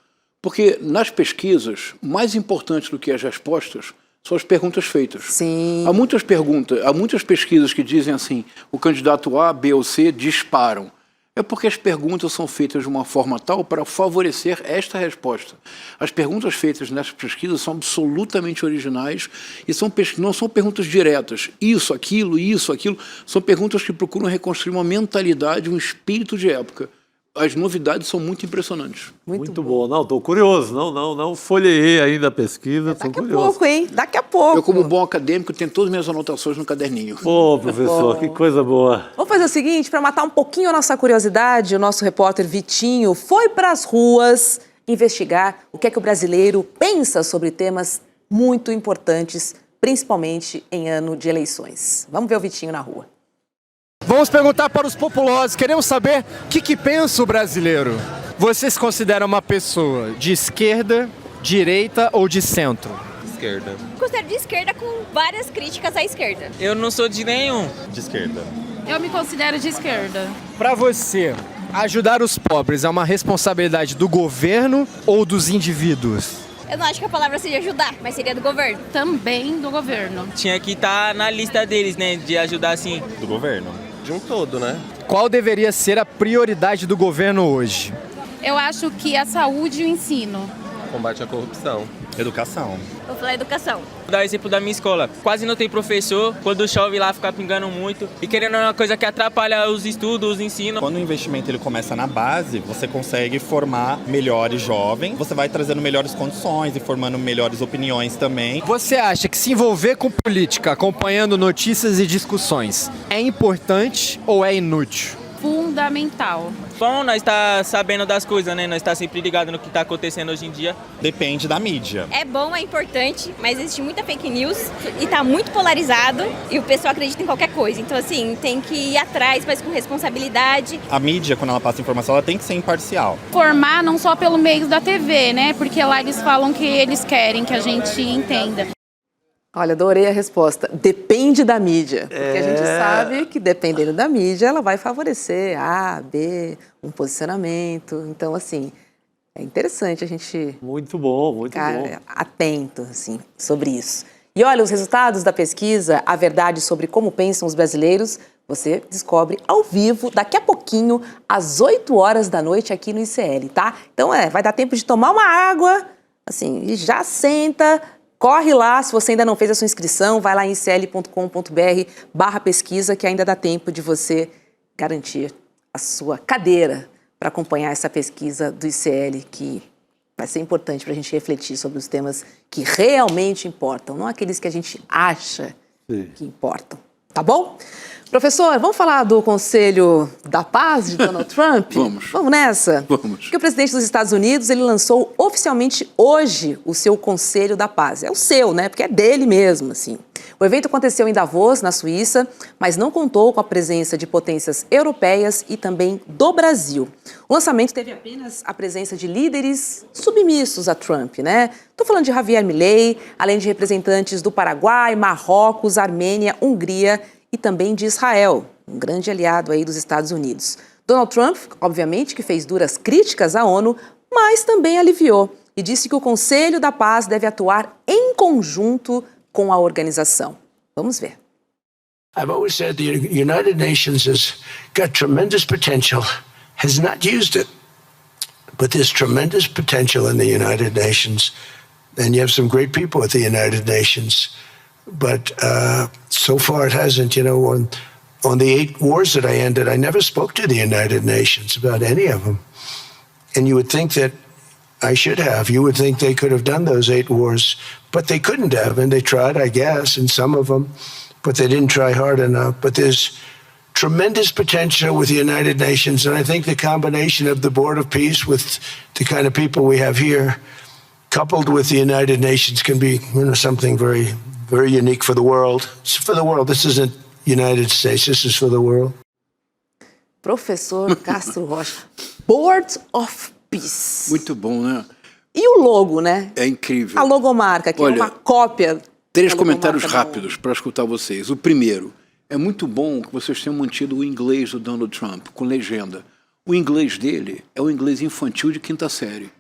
[SPEAKER 6] Porque nas pesquisas, mais importante do que as respostas são as perguntas feitas.
[SPEAKER 3] Sim.
[SPEAKER 6] Há muitas pesquisas que dizem assim, o candidato A, B ou C disparam. É porque as perguntas são feitas de uma forma tal para favorecer esta resposta. As perguntas feitas nessas pesquisas são absolutamente originais e não são perguntas diretas. Isso, aquilo. São perguntas que procuram reconstruir uma mentalidade, um espírito de época. As novidades são muito impressionantes.
[SPEAKER 4] Muito bom. Não, estou curioso. Não folheiei ainda a pesquisa. Estou
[SPEAKER 3] Daqui a
[SPEAKER 4] curioso.
[SPEAKER 3] pouco, hein? Daqui a pouco.
[SPEAKER 6] Eu, como bom acadêmico, tenho todas as minhas anotações no caderninho.
[SPEAKER 4] Pô, professor, que coisa boa.
[SPEAKER 3] Vamos fazer o seguinte, para matar um pouquinho a nossa curiosidade, o nosso repórter Vitinho foi para as ruas investigar o que é que o brasileiro pensa sobre temas muito importantes, principalmente em ano de eleições. Vamos ver o Vitinho na rua.
[SPEAKER 7] Vamos perguntar para os populosos, queremos saber o que pensa o brasileiro. Você se considera uma pessoa de esquerda, direita ou de centro?
[SPEAKER 8] Esquerda.
[SPEAKER 9] Considero de esquerda com várias críticas à esquerda.
[SPEAKER 8] Eu não sou de nenhum.
[SPEAKER 10] De esquerda.
[SPEAKER 11] Eu me considero de esquerda.
[SPEAKER 7] Para você, ajudar os pobres é uma responsabilidade do governo ou dos indivíduos?
[SPEAKER 9] Eu não acho que a palavra seja ajudar, mas seria do governo.
[SPEAKER 11] Também do governo.
[SPEAKER 8] Tinha que estar na lista deles, né? De ajudar assim.
[SPEAKER 10] Do governo. De um todo, né?
[SPEAKER 7] Qual deveria ser a prioridade do governo hoje?
[SPEAKER 11] Eu acho que a saúde e o ensino.
[SPEAKER 10] Combate à corrupção. Educação.
[SPEAKER 9] Vou falar educação.
[SPEAKER 8] Vou dar o exemplo da minha escola. Quase não tem professor. Quando chove lá fica pingando muito. E querendo uma coisa que atrapalha os estudos, os ensinos.
[SPEAKER 10] Quando o investimento ele começa na base, você consegue formar melhores jovens. Você vai trazendo melhores condições e formando melhores opiniões também.
[SPEAKER 7] Você acha que se envolver com política, acompanhando notícias e discussões, é importante ou é inútil?
[SPEAKER 11] Fundamental.
[SPEAKER 8] Bom, nós tá sabendo das coisas, né? Nós tá sempre ligado no que tá acontecendo hoje em dia.
[SPEAKER 10] Depende da mídia.
[SPEAKER 9] É bom, é importante, mas existe muita fake news e tá muito polarizado e o pessoal acredita em qualquer coisa. Então, assim, tem que ir atrás, mas com responsabilidade.
[SPEAKER 10] A mídia, quando ela passa informação, ela tem que ser imparcial.
[SPEAKER 11] Formar não só pelo meio da TV, né? Porque lá eles falam que eles querem que a gente entenda.
[SPEAKER 3] Olha, adorei a resposta. Depende da mídia. Porque a gente sabe que, dependendo da mídia, ela vai favorecer A, B, um posicionamento. Então, assim, é interessante a gente
[SPEAKER 4] Muito bom.
[SPEAKER 3] ficar atento assim, sobre isso. E olha, os resultados da pesquisa, a verdade sobre como pensam os brasileiros, você descobre ao vivo, daqui a pouquinho, às 8 horas da noite, aqui no ICL, tá? Então, vai dar tempo de tomar uma água, assim, e já senta. Corre lá, se você ainda não fez a sua inscrição, vai lá em icl.com.br/pesquisa, que ainda dá tempo de você garantir a sua cadeira para acompanhar essa pesquisa do ICL, que vai ser importante para a gente refletir sobre os temas que realmente importam, não aqueles que a gente acha que importam. Tá bom? Professor, vamos falar do Conselho da Paz de Donald Trump?
[SPEAKER 6] Vamos.
[SPEAKER 3] Vamos nessa?
[SPEAKER 6] Vamos.
[SPEAKER 3] Porque o presidente dos Estados Unidos, ele lançou oficialmente hoje o seu Conselho da Paz. É o seu, né? Porque é dele mesmo, assim. O evento aconteceu em Davos, na Suíça, mas não contou com a presença de potências europeias e também do Brasil. O lançamento teve apenas a presença de líderes submissos a Trump, né? Estou falando de Javier Milei, além de representantes do Paraguai, Marrocos, Armênia, Hungria e também de Israel, um grande aliado aí dos Estados Unidos. Donald Trump, obviamente, que fez duras críticas à ONU, mas também aliviou e disse que o Conselho da Paz deve atuar em conjunto com a organização. Vamos ver.
[SPEAKER 2] I've always said the United Nations has got tremendous potential, has not used it. But there's tremendous potential in the United Nations, and you have some great people at the United Nations. But so far it hasn't. You know, on the 8 wars that I ended, I never spoke to the United Nations about any of them. And you would think that I should have. You would think they could have done those 8 wars, but they couldn't have. And they tried, I guess, in some of them, but they didn't try hard enough. But there's tremendous potential with the United Nations, and I think the combination of the Board of Peace with the kind of people we have here, coupled with the United Nations, can be, you know, something very, very unique for the world. It's for the world. This isn't United States. This is for the world.
[SPEAKER 3] Professor Castro Rocha, Board of Peace.
[SPEAKER 6] Muito bom, né?
[SPEAKER 3] E o logo, né?
[SPEAKER 6] É incrível.
[SPEAKER 3] A logomarca, que
[SPEAKER 6] Olha,
[SPEAKER 3] é uma cópia.
[SPEAKER 6] 3
[SPEAKER 3] da
[SPEAKER 6] comentários
[SPEAKER 3] logomarca da
[SPEAKER 6] rápidos para escutar vocês. O primeiro, É muito bom que vocês tenham mantido o inglês do Donald Trump, com legenda. O inglês dele é o inglês infantil de 5ª série.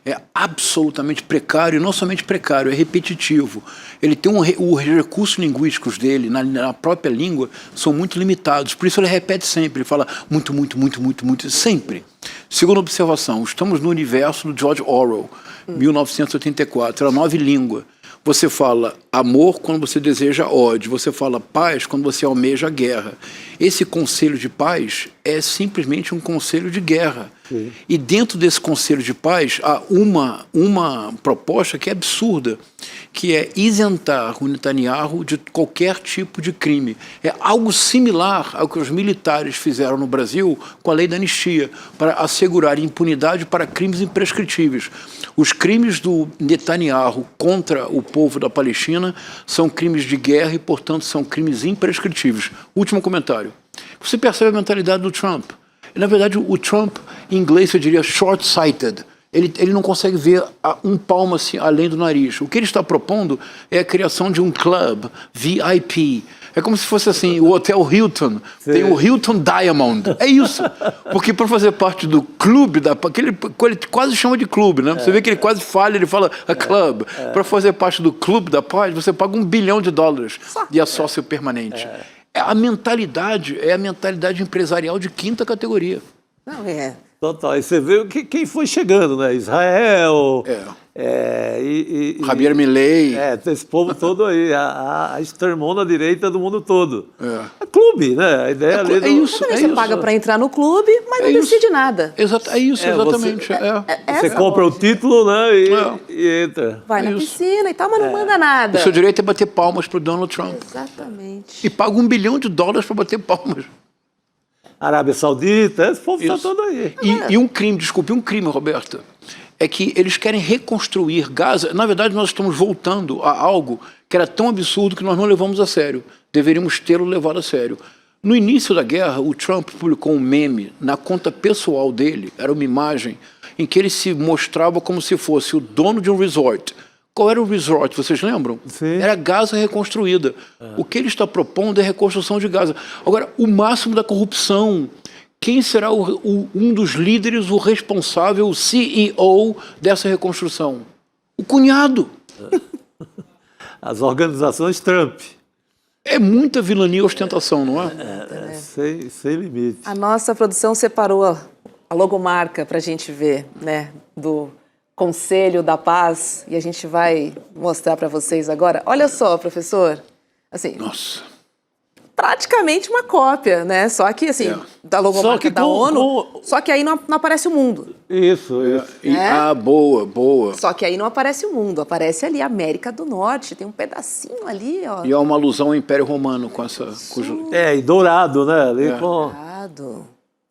[SPEAKER 6] É absolutamente precário, não somente precário, é repetitivo. Ele tem os recursos linguísticos dele, na própria língua, são muito limitados. Por isso ele repete sempre, ele fala muito, muito, muito, muito, muito, sempre. Segunda observação, estamos no universo do George Orwell, 1984, é a nova língua. Você fala amor quando você deseja ódio, você fala paz quando você almeja guerra. Esse conselho de paz é simplesmente um conselho de guerra. Sim. E dentro desse conselho de paz há uma proposta que é absurda, que é isentar o Netanyahu de qualquer tipo de crime. É algo similar ao que os militares fizeram no Brasil com a lei da anistia, para assegurar impunidade para crimes imprescritíveis. Os crimes do Netanyahu contra o povo da Palestina são crimes de guerra e, portanto, são crimes imprescritíveis. Último comentário. Você percebe a mentalidade do Trump. Na verdade, o Trump, em inglês, eu diria short-sighted. Ele não consegue ver um palmo assim, além do nariz. O que ele está propondo é a criação de um club VIP. É como se fosse assim, o Hotel Hilton. Sim. Tem o Hilton Diamond. É isso. Porque para fazer parte do clube, ele quase chama de clube, né? Você vê que ele quase falha, ele fala a club. Para fazer parte do clube da paz, você paga $1 bilhão de sócio permanente. A mentalidade é a mentalidade empresarial de 5ª categoria.
[SPEAKER 3] Não é.
[SPEAKER 4] Total. E você vê quem foi chegando, né? Israel,
[SPEAKER 6] Javier Milei.
[SPEAKER 4] Esse povo todo aí, a extremona direita do mundo todo. É clube, né? A ideia ali
[SPEAKER 3] é isso. Você paga para entrar no clube, mas não decide nada.
[SPEAKER 6] É isso, exatamente.
[SPEAKER 4] Você compra o título, né? E entra.
[SPEAKER 3] Vai na piscina e tal, mas não manda nada.
[SPEAKER 6] O seu direito é bater palmas para o Donald Trump.
[SPEAKER 3] Exatamente.
[SPEAKER 6] E paga $1 bilhão para bater palmas.
[SPEAKER 4] Arábia Saudita, esse povo está todo aí.
[SPEAKER 6] E um crime, Roberta, é que eles querem reconstruir Gaza. Na verdade, nós estamos voltando a algo que era tão absurdo que nós não levamos a sério. Deveríamos tê-lo levado a sério. No início da guerra, o Trump publicou um meme na conta pessoal dele, era uma imagem em que ele se mostrava como se fosse o dono de um resort. Qual era o resort, vocês lembram?
[SPEAKER 4] Sim.
[SPEAKER 6] Era Gaza reconstruída. O que ele está propondo é a reconstrução de Gaza. Agora, o máximo da corrupção. Quem será um dos líderes, o responsável, o CEO dessa reconstrução? O cunhado.
[SPEAKER 4] As organizações Trump.
[SPEAKER 6] É muita vilania e ostentação, não é?
[SPEAKER 4] Sem limite.
[SPEAKER 3] A nossa produção separou a logomarca para a gente ver, né, do Conselho da Paz, e a gente vai mostrar para vocês agora. Olha só, professor, assim,
[SPEAKER 6] nossa,
[SPEAKER 3] praticamente uma cópia, né? Só que assim, da logomarca da ONU, só que aí não aparece o mundo.
[SPEAKER 4] Isso.
[SPEAKER 6] Boa.
[SPEAKER 3] Só que aí não aparece o mundo, aparece ali a América do Norte, tem um pedacinho ali, ó.
[SPEAKER 6] E é uma alusão ao Império Romano com essa...
[SPEAKER 4] e dourado, né? Ali com...
[SPEAKER 3] Dourado.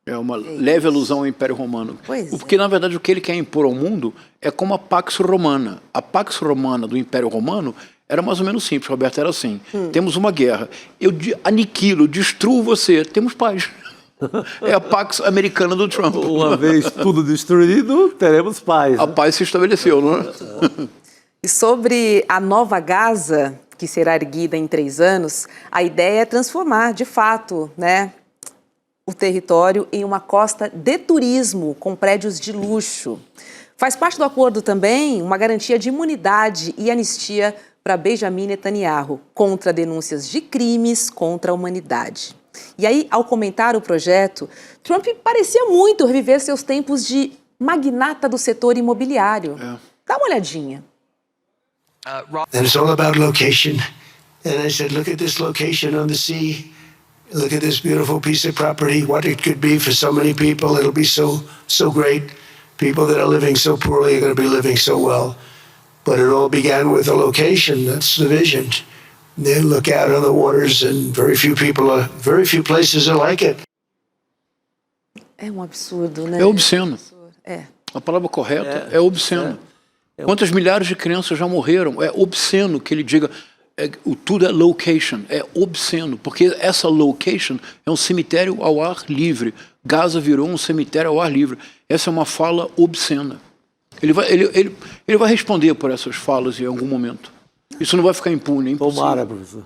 [SPEAKER 6] É uma leve alusão ao Império Romano. Porque, na verdade, o que ele quer impor ao mundo é como a Pax Romana. A Pax Romana do Império Romano era mais ou menos simples, Roberto, era assim. Temos uma guerra, eu aniquilo, destruo você, temos paz. É a Pax Americana do Trump.
[SPEAKER 4] Uma vez tudo destruído, teremos paz.
[SPEAKER 6] A paz se estabeleceu, não é?
[SPEAKER 3] E sobre a nova Gaza, que será erguida em 3 anos, a ideia é transformar, de fato, né, o território em uma costa de turismo, com prédios de luxo. Faz parte do acordo também uma garantia de imunidade e anistia para Benjamin Netanyahu, contra denúncias de crimes contra a humanidade. E aí, ao comentar o projeto, Trump parecia muito reviver seus tempos de magnata do setor imobiliário. Dá uma olhadinha.
[SPEAKER 2] And it's all about location. And I said, look at this location on the sea. Look at this beautiful piece of property, what it could be for so many people. It'll be so great. People that are living so poorly are going to be living so well. But it all began with a location. That's the vision. They look out on the waters and very few places are like it.
[SPEAKER 3] É um absurdo, né?
[SPEAKER 6] É obsceno.
[SPEAKER 3] É.
[SPEAKER 6] A palavra correta é obsceno. Quantas milhares de crianças já morreram? É obsceno que ele diga... tudo é location, é obsceno, porque essa location é um cemitério ao ar livre. Gaza virou um cemitério ao ar livre. Essa é uma fala obscena. Ele vai responder por essas falas em algum momento. Isso não vai ficar impune, é impossível.
[SPEAKER 4] Tomara, professor.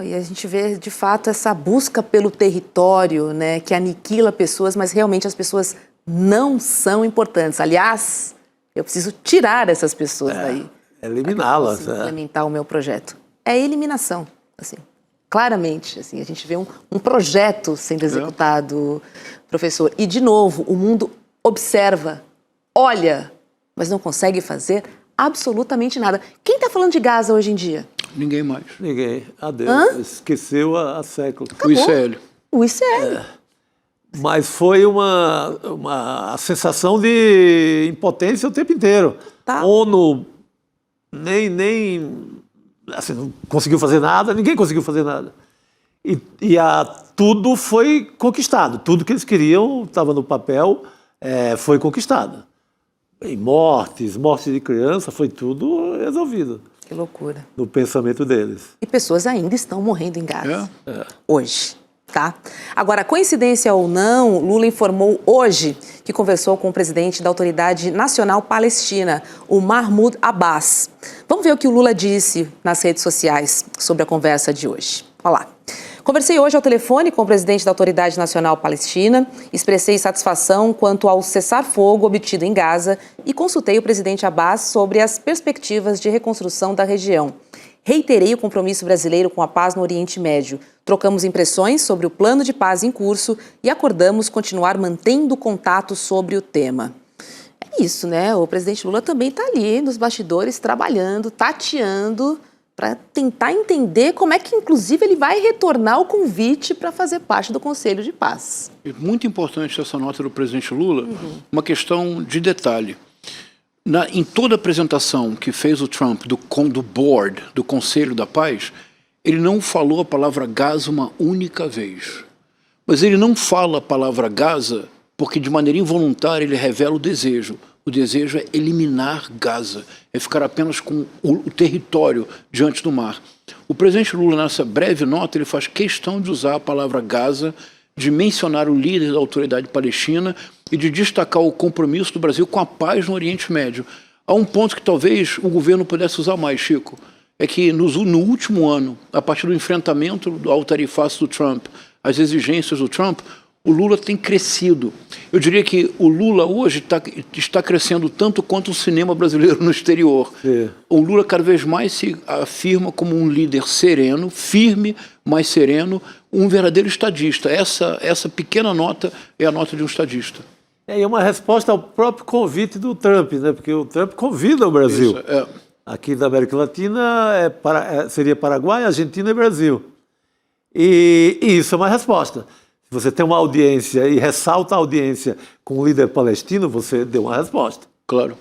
[SPEAKER 3] E a gente vê, de fato, essa busca pelo território, né, que aniquila pessoas, mas realmente as pessoas não são importantes. Aliás, eu preciso tirar essas pessoas daí.
[SPEAKER 4] Eliminá-las.
[SPEAKER 3] Implementar o meu projeto. É eliminação, assim, claramente. Assim, a gente vê um projeto sendo executado, professor. E, de novo, o mundo observa, olha, mas não consegue fazer absolutamente nada. Quem está falando de Gaza hoje em dia?
[SPEAKER 6] Ninguém mais.
[SPEAKER 4] Ninguém. Adeus. Esqueceu há séculos.
[SPEAKER 6] O ICL.
[SPEAKER 3] O ICL.
[SPEAKER 4] Mas foi uma sensação de impotência o tempo inteiro.
[SPEAKER 3] Tá.
[SPEAKER 4] ONU nem assim, não conseguiu fazer nada, ninguém conseguiu fazer nada. Tudo foi conquistado. Tudo que eles queriam estava no papel, foi conquistado. E mortes de criança, foi tudo resolvido.
[SPEAKER 3] Que loucura.
[SPEAKER 4] No pensamento deles.
[SPEAKER 3] E pessoas ainda estão morrendo em Gaza. Hoje. Tá? Agora, coincidência ou não, Lula informou hoje que conversou com o presidente da Autoridade Nacional Palestina, o Mahmoud Abbas. Vamos ver o que o Lula disse nas redes sociais sobre a conversa de hoje. Olha lá. Conversei hoje ao telefone com o presidente da Autoridade Nacional Palestina, expressei satisfação quanto ao cessar-fogo obtido em Gaza e consultei o presidente Abbas sobre as perspectivas de reconstrução da região. Reiterei o compromisso brasileiro com a paz no Oriente Médio. Trocamos impressões sobre o plano de paz em curso e acordamos continuar mantendo contato sobre o tema. É isso, né? O presidente Lula também está ali nos bastidores trabalhando, tateando, para tentar entender como é que, inclusive, ele vai retornar o convite para fazer parte do Conselho de Paz.
[SPEAKER 6] É muito importante essa nota do presidente Lula, uma questão de detalhe. Em toda a apresentação que fez o Trump do board, do Conselho da Paz, ele não falou a palavra Gaza uma única vez. Mas ele não fala a palavra Gaza porque, de maneira involuntária, ele revela o desejo. O desejo é eliminar Gaza, é ficar apenas com o território diante do mar. O presidente Lula, nessa breve nota, ele faz questão de usar a palavra Gaza, de mencionar o líder da Autoridade Palestina e de destacar o compromisso do Brasil com a paz no Oriente Médio. Há um ponto que talvez o governo pudesse usar mais, Chico, é que no último ano, a partir do enfrentamento ao tarifaço do Trump, as exigências do Trump, o Lula tem crescido. Eu diria que o Lula hoje está crescendo tanto quanto o cinema brasileiro no exterior. O Lula cada vez mais se afirma como um líder sereno, firme, mas sereno, um verdadeiro estadista. Essa pequena nota é a nota de um estadista.
[SPEAKER 4] É uma resposta ao próprio convite do Trump, né? Porque o Trump convida o Brasil.
[SPEAKER 6] Isso,
[SPEAKER 4] Aqui da América Latina seria Paraguai, Argentina e Brasil. E isso é uma resposta. Se você tem uma audiência e ressalta a audiência com o líder palestino, você deu uma resposta.
[SPEAKER 6] Claro.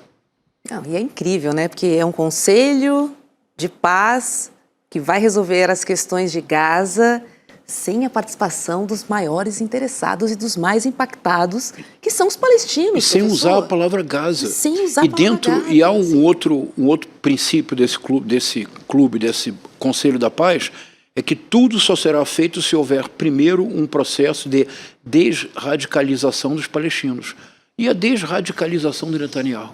[SPEAKER 3] Não, e é incrível, né? Porque é um conselho de paz que vai resolver as questões de Gaza sem a participação dos maiores interessados e dos mais impactados, que são os palestinos.
[SPEAKER 6] E sem usar a palavra Gaza.
[SPEAKER 3] Sem usar a palavra Gaza.
[SPEAKER 6] E há um outro princípio desse desse Conselho da Paz, é que tudo só será feito se houver primeiro um processo de desradicalização dos palestinos. E a desradicalização de Netanyahu.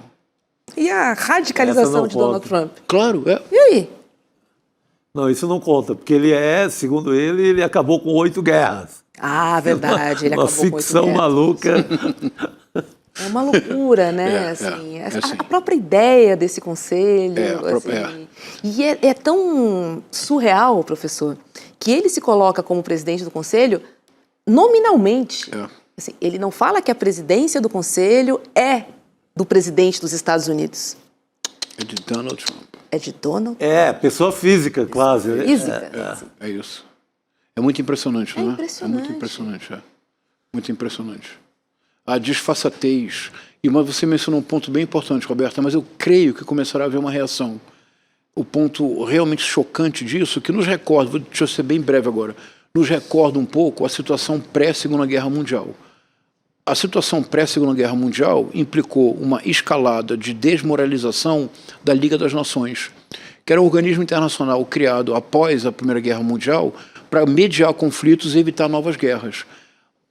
[SPEAKER 3] E a radicalização de Donald Trump.
[SPEAKER 6] Claro,
[SPEAKER 3] E aí?
[SPEAKER 4] Não, isso não conta, porque segundo ele acabou com 8 guerras.
[SPEAKER 3] Ah, verdade, ele
[SPEAKER 4] uma
[SPEAKER 3] acabou com 8 guerras.
[SPEAKER 4] ficção maluca.
[SPEAKER 3] É uma loucura, né? A própria ideia desse conselho. E é tão surreal, professor, que ele se coloca como presidente do conselho nominalmente. Assim, ele não fala que a presidência do conselho é do presidente dos Estados Unidos.
[SPEAKER 6] É de Donald Trump.
[SPEAKER 3] É de Donald?
[SPEAKER 4] Pessoa física, quase.
[SPEAKER 3] Física.
[SPEAKER 6] É isso. É muito impressionante, não é?
[SPEAKER 3] Impressionante.
[SPEAKER 6] É muito impressionante, Muito impressionante. A disfarçatez. Mas você mencionou um ponto bem importante, Roberta, mas eu creio que começará a haver uma reação. O ponto realmente chocante disso, que nos recorda, deixa eu ser bem breve agora, nos recorda um pouco a situação pré-Segunda Guerra Mundial. A situação pré-Segunda Guerra Mundial implicou uma escalada de desmoralização da Liga das Nações, que era um organismo internacional criado após a Primeira Guerra Mundial para mediar conflitos e evitar novas guerras.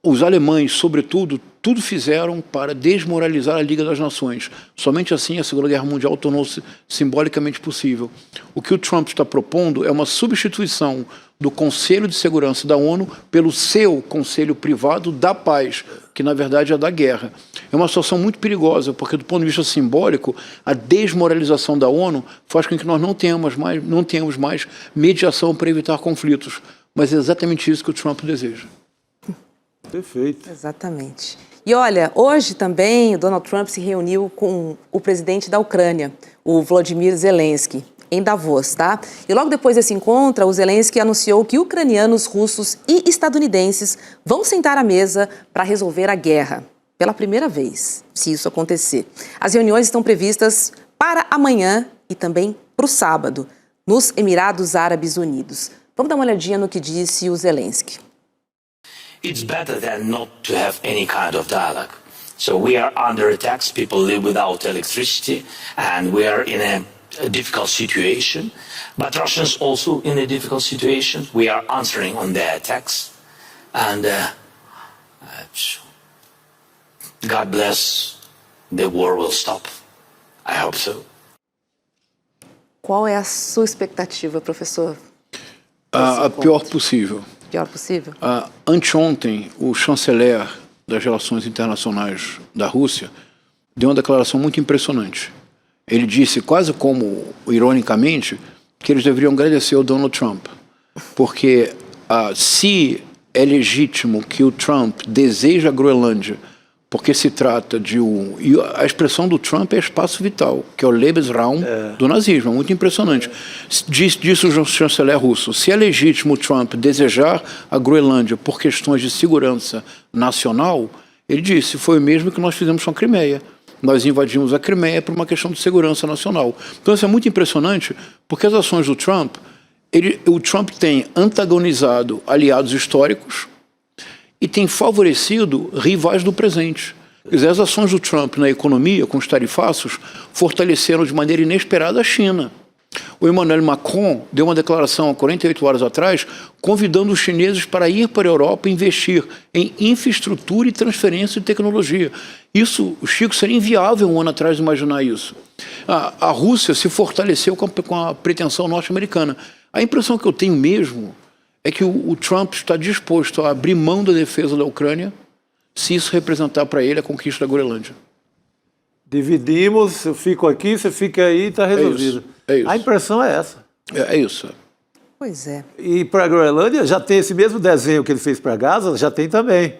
[SPEAKER 6] Os alemães, sobretudo, tudo fizeram para desmoralizar a Liga das Nações. Somente assim a Segunda Guerra Mundial tornou-se simbolicamente possível. O que o Trump está propondo é uma substituição do Conselho de Segurança da ONU pelo seu Conselho Privado da Paz, que na verdade é da guerra. É uma situação muito perigosa, porque do ponto de vista simbólico, a desmoralização da ONU faz com que nós não tenhamos mais mediação para evitar conflitos. Mas é exatamente isso que o Trump deseja.
[SPEAKER 4] Perfeito.
[SPEAKER 3] Exatamente. E olha, hoje também o Donald Trump se reuniu com o presidente da Ucrânia, o Volodymyr Zelensky, em Davos, tá? E logo depois desse encontro, o Zelensky anunciou que ucranianos, russos e estadunidenses vão sentar à mesa para resolver a guerra, pela primeira vez, se isso acontecer. As reuniões estão previstas para amanhã e também para o sábado, nos Emirados Árabes Unidos. Vamos dar uma olhadinha no que disse o Zelensky.
[SPEAKER 12] It's better than not to have any kind of dialogue. So we are under attacks, people live without electricity, and we are in a difficult situation. But Russians also in a difficult situation. We are answering on their attacks. And God bless, the war will stop. I hope so.
[SPEAKER 3] Qual é a sua expectativa, professor?
[SPEAKER 6] A pior possível.
[SPEAKER 3] Pior possível?
[SPEAKER 6] Anteontem, o chanceler das relações internacionais da Rússia deu uma declaração muito impressionante. Ele disse, quase como ironicamente, que eles deveriam agradecer ao Donald Trump, porque se é legítimo que o Trump deseja a Groenlândia, porque se trata de e a expressão do Trump é espaço vital, que é o Lebensraum do nazismo, é muito impressionante. Disse o chanceler russo, se é legítimo o Trump desejar a Groenlândia por questões de segurança nacional, ele disse, foi o mesmo que nós fizemos com a Crimeia. Nós invadimos a Crimeia por uma questão de segurança nacional. Então isso é muito impressionante, porque as ações do Trump, o Trump tem antagonizado aliados históricos, e tem favorecido rivais do presente. Quer dizer, as ações do Trump na economia, com os tarifaços, fortaleceram de maneira inesperada a China. O Emmanuel Macron deu uma declaração há 48 horas atrás, convidando os chineses para ir para a Europa e investir em infraestrutura e transferência de tecnologia. Isso, Chico, seria inviável um ano atrás imaginar isso. A Rússia se fortaleceu com a pretensão norte-americana. A impressão que eu tenho mesmo é que o Trump está disposto a abrir mão da defesa da Ucrânia se isso representar para ele a conquista da Groenlândia.
[SPEAKER 4] Dividimos, eu fico aqui, você fica aí e está resolvido.
[SPEAKER 6] É isso.
[SPEAKER 4] A impressão é essa.
[SPEAKER 6] É isso.
[SPEAKER 3] Pois é.
[SPEAKER 4] E para a Groenlândia já tem esse mesmo desenho que ele fez para Gaza, já tem também.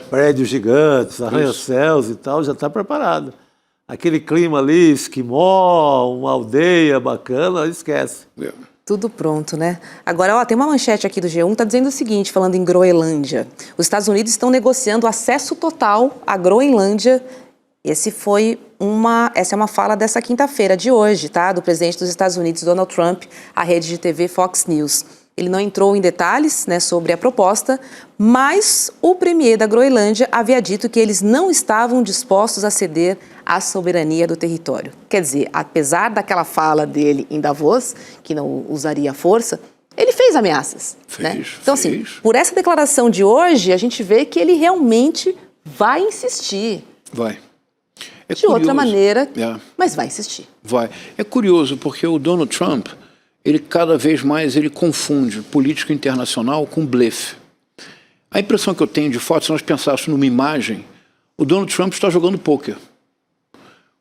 [SPEAKER 4] Prédios gigantes, arranha-céus e tal, já está preparado. Aquele clima ali, esquimó, uma aldeia bacana, esquece.
[SPEAKER 3] Tudo pronto, né? Agora, tem uma manchete aqui do G1, tá dizendo o seguinte, falando em Groenlândia. Os Estados Unidos estão negociando acesso total à Groenlândia. Essa é uma fala dessa quinta-feira de hoje, tá? Do presidente dos Estados Unidos, Donald Trump, à rede de TV Fox News. Ele não entrou em detalhes, né, sobre a proposta, mas o premier da Groenlândia havia dito que eles não estavam dispostos a ceder à soberania do território. Quer dizer, apesar daquela fala dele em Davos, que não usaria força, ele fez ameaças. Né? Então, assim, por essa declaração de hoje, a gente vê que ele realmente vai insistir.
[SPEAKER 6] Vai.
[SPEAKER 3] De outra maneira, mas vai insistir.
[SPEAKER 6] Vai. É curioso, porque o Donald Trump, ele cada vez mais confunde política internacional com blefe. A impressão que eu tenho de fato, se nós pensássemos numa imagem, o Donald Trump está jogando pôquer.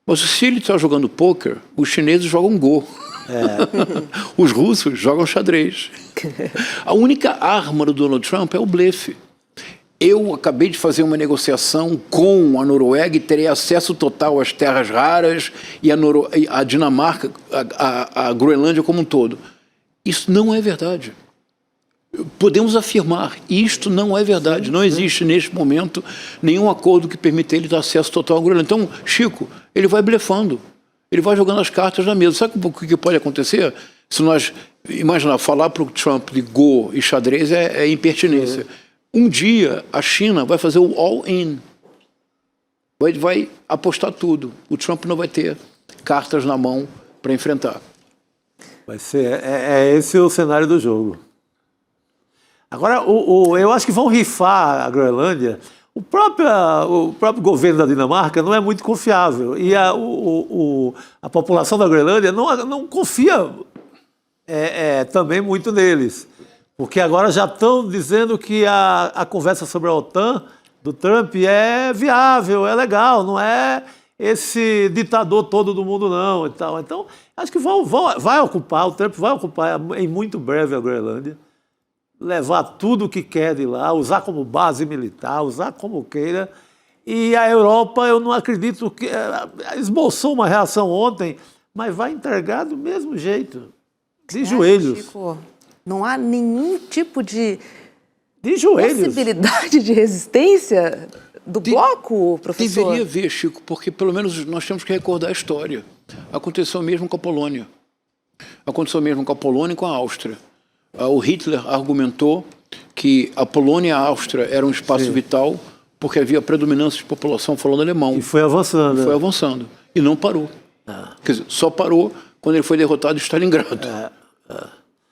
[SPEAKER 6] Mas se ele está jogando pôquer, os chineses jogam Go. Os russos jogam xadrez. A única arma do Donald Trump é o blefe. Eu acabei de fazer uma negociação com a Noruega e terei acesso total às terras raras e a Dinamarca, a Groenlândia como um todo. Isso não é verdade. Podemos afirmar, isto não é verdade. Não existe, neste momento, nenhum acordo que permita ele dar acesso total à Groenlândia. Então, Chico, ele vai blefando. Ele vai jogando as cartas na mesa. Sabe o que pode acontecer? Se nós imaginar, falar para o Trump de Go e xadrez é impertinência. Um dia a China vai fazer o all-in. Vai apostar tudo. O Trump não vai ter cartas na mão para enfrentar.
[SPEAKER 4] Vai ser, esse o cenário do jogo. Agora, eu acho que vão rifar a Groenlândia. O próprio governo da Dinamarca não é muito confiável. E a população da Groenlândia não confia também muito neles. Porque agora já estão dizendo que a conversa sobre a OTAN do Trump é viável, é legal, não é esse ditador todo do mundo, não. E tal. Então, acho que o Trump vai ocupar em muito breve a Groenlândia, levar tudo o que quer de lá, usar como base militar, usar como queira. E a Europa, eu não acredito que... esboçou uma reação ontem, mas vai entregar do mesmo jeito, de joelhos.
[SPEAKER 3] Chico, não há nenhum tipo de
[SPEAKER 4] joelhos.
[SPEAKER 3] Possibilidade de resistência do bloco, professor?
[SPEAKER 6] Deveria haver, Chico, porque pelo menos nós temos que recordar a história. Aconteceu mesmo com a Polônia. Aconteceu mesmo com a Polônia e com a Áustria. O Hitler argumentou que a Polônia e a Áustria eram um espaço vital porque havia predominância de população falando alemão.
[SPEAKER 4] E foi avançando.
[SPEAKER 6] Foi avançando. E não parou. Quer dizer, só parou quando ele foi derrotado em Stalingrado.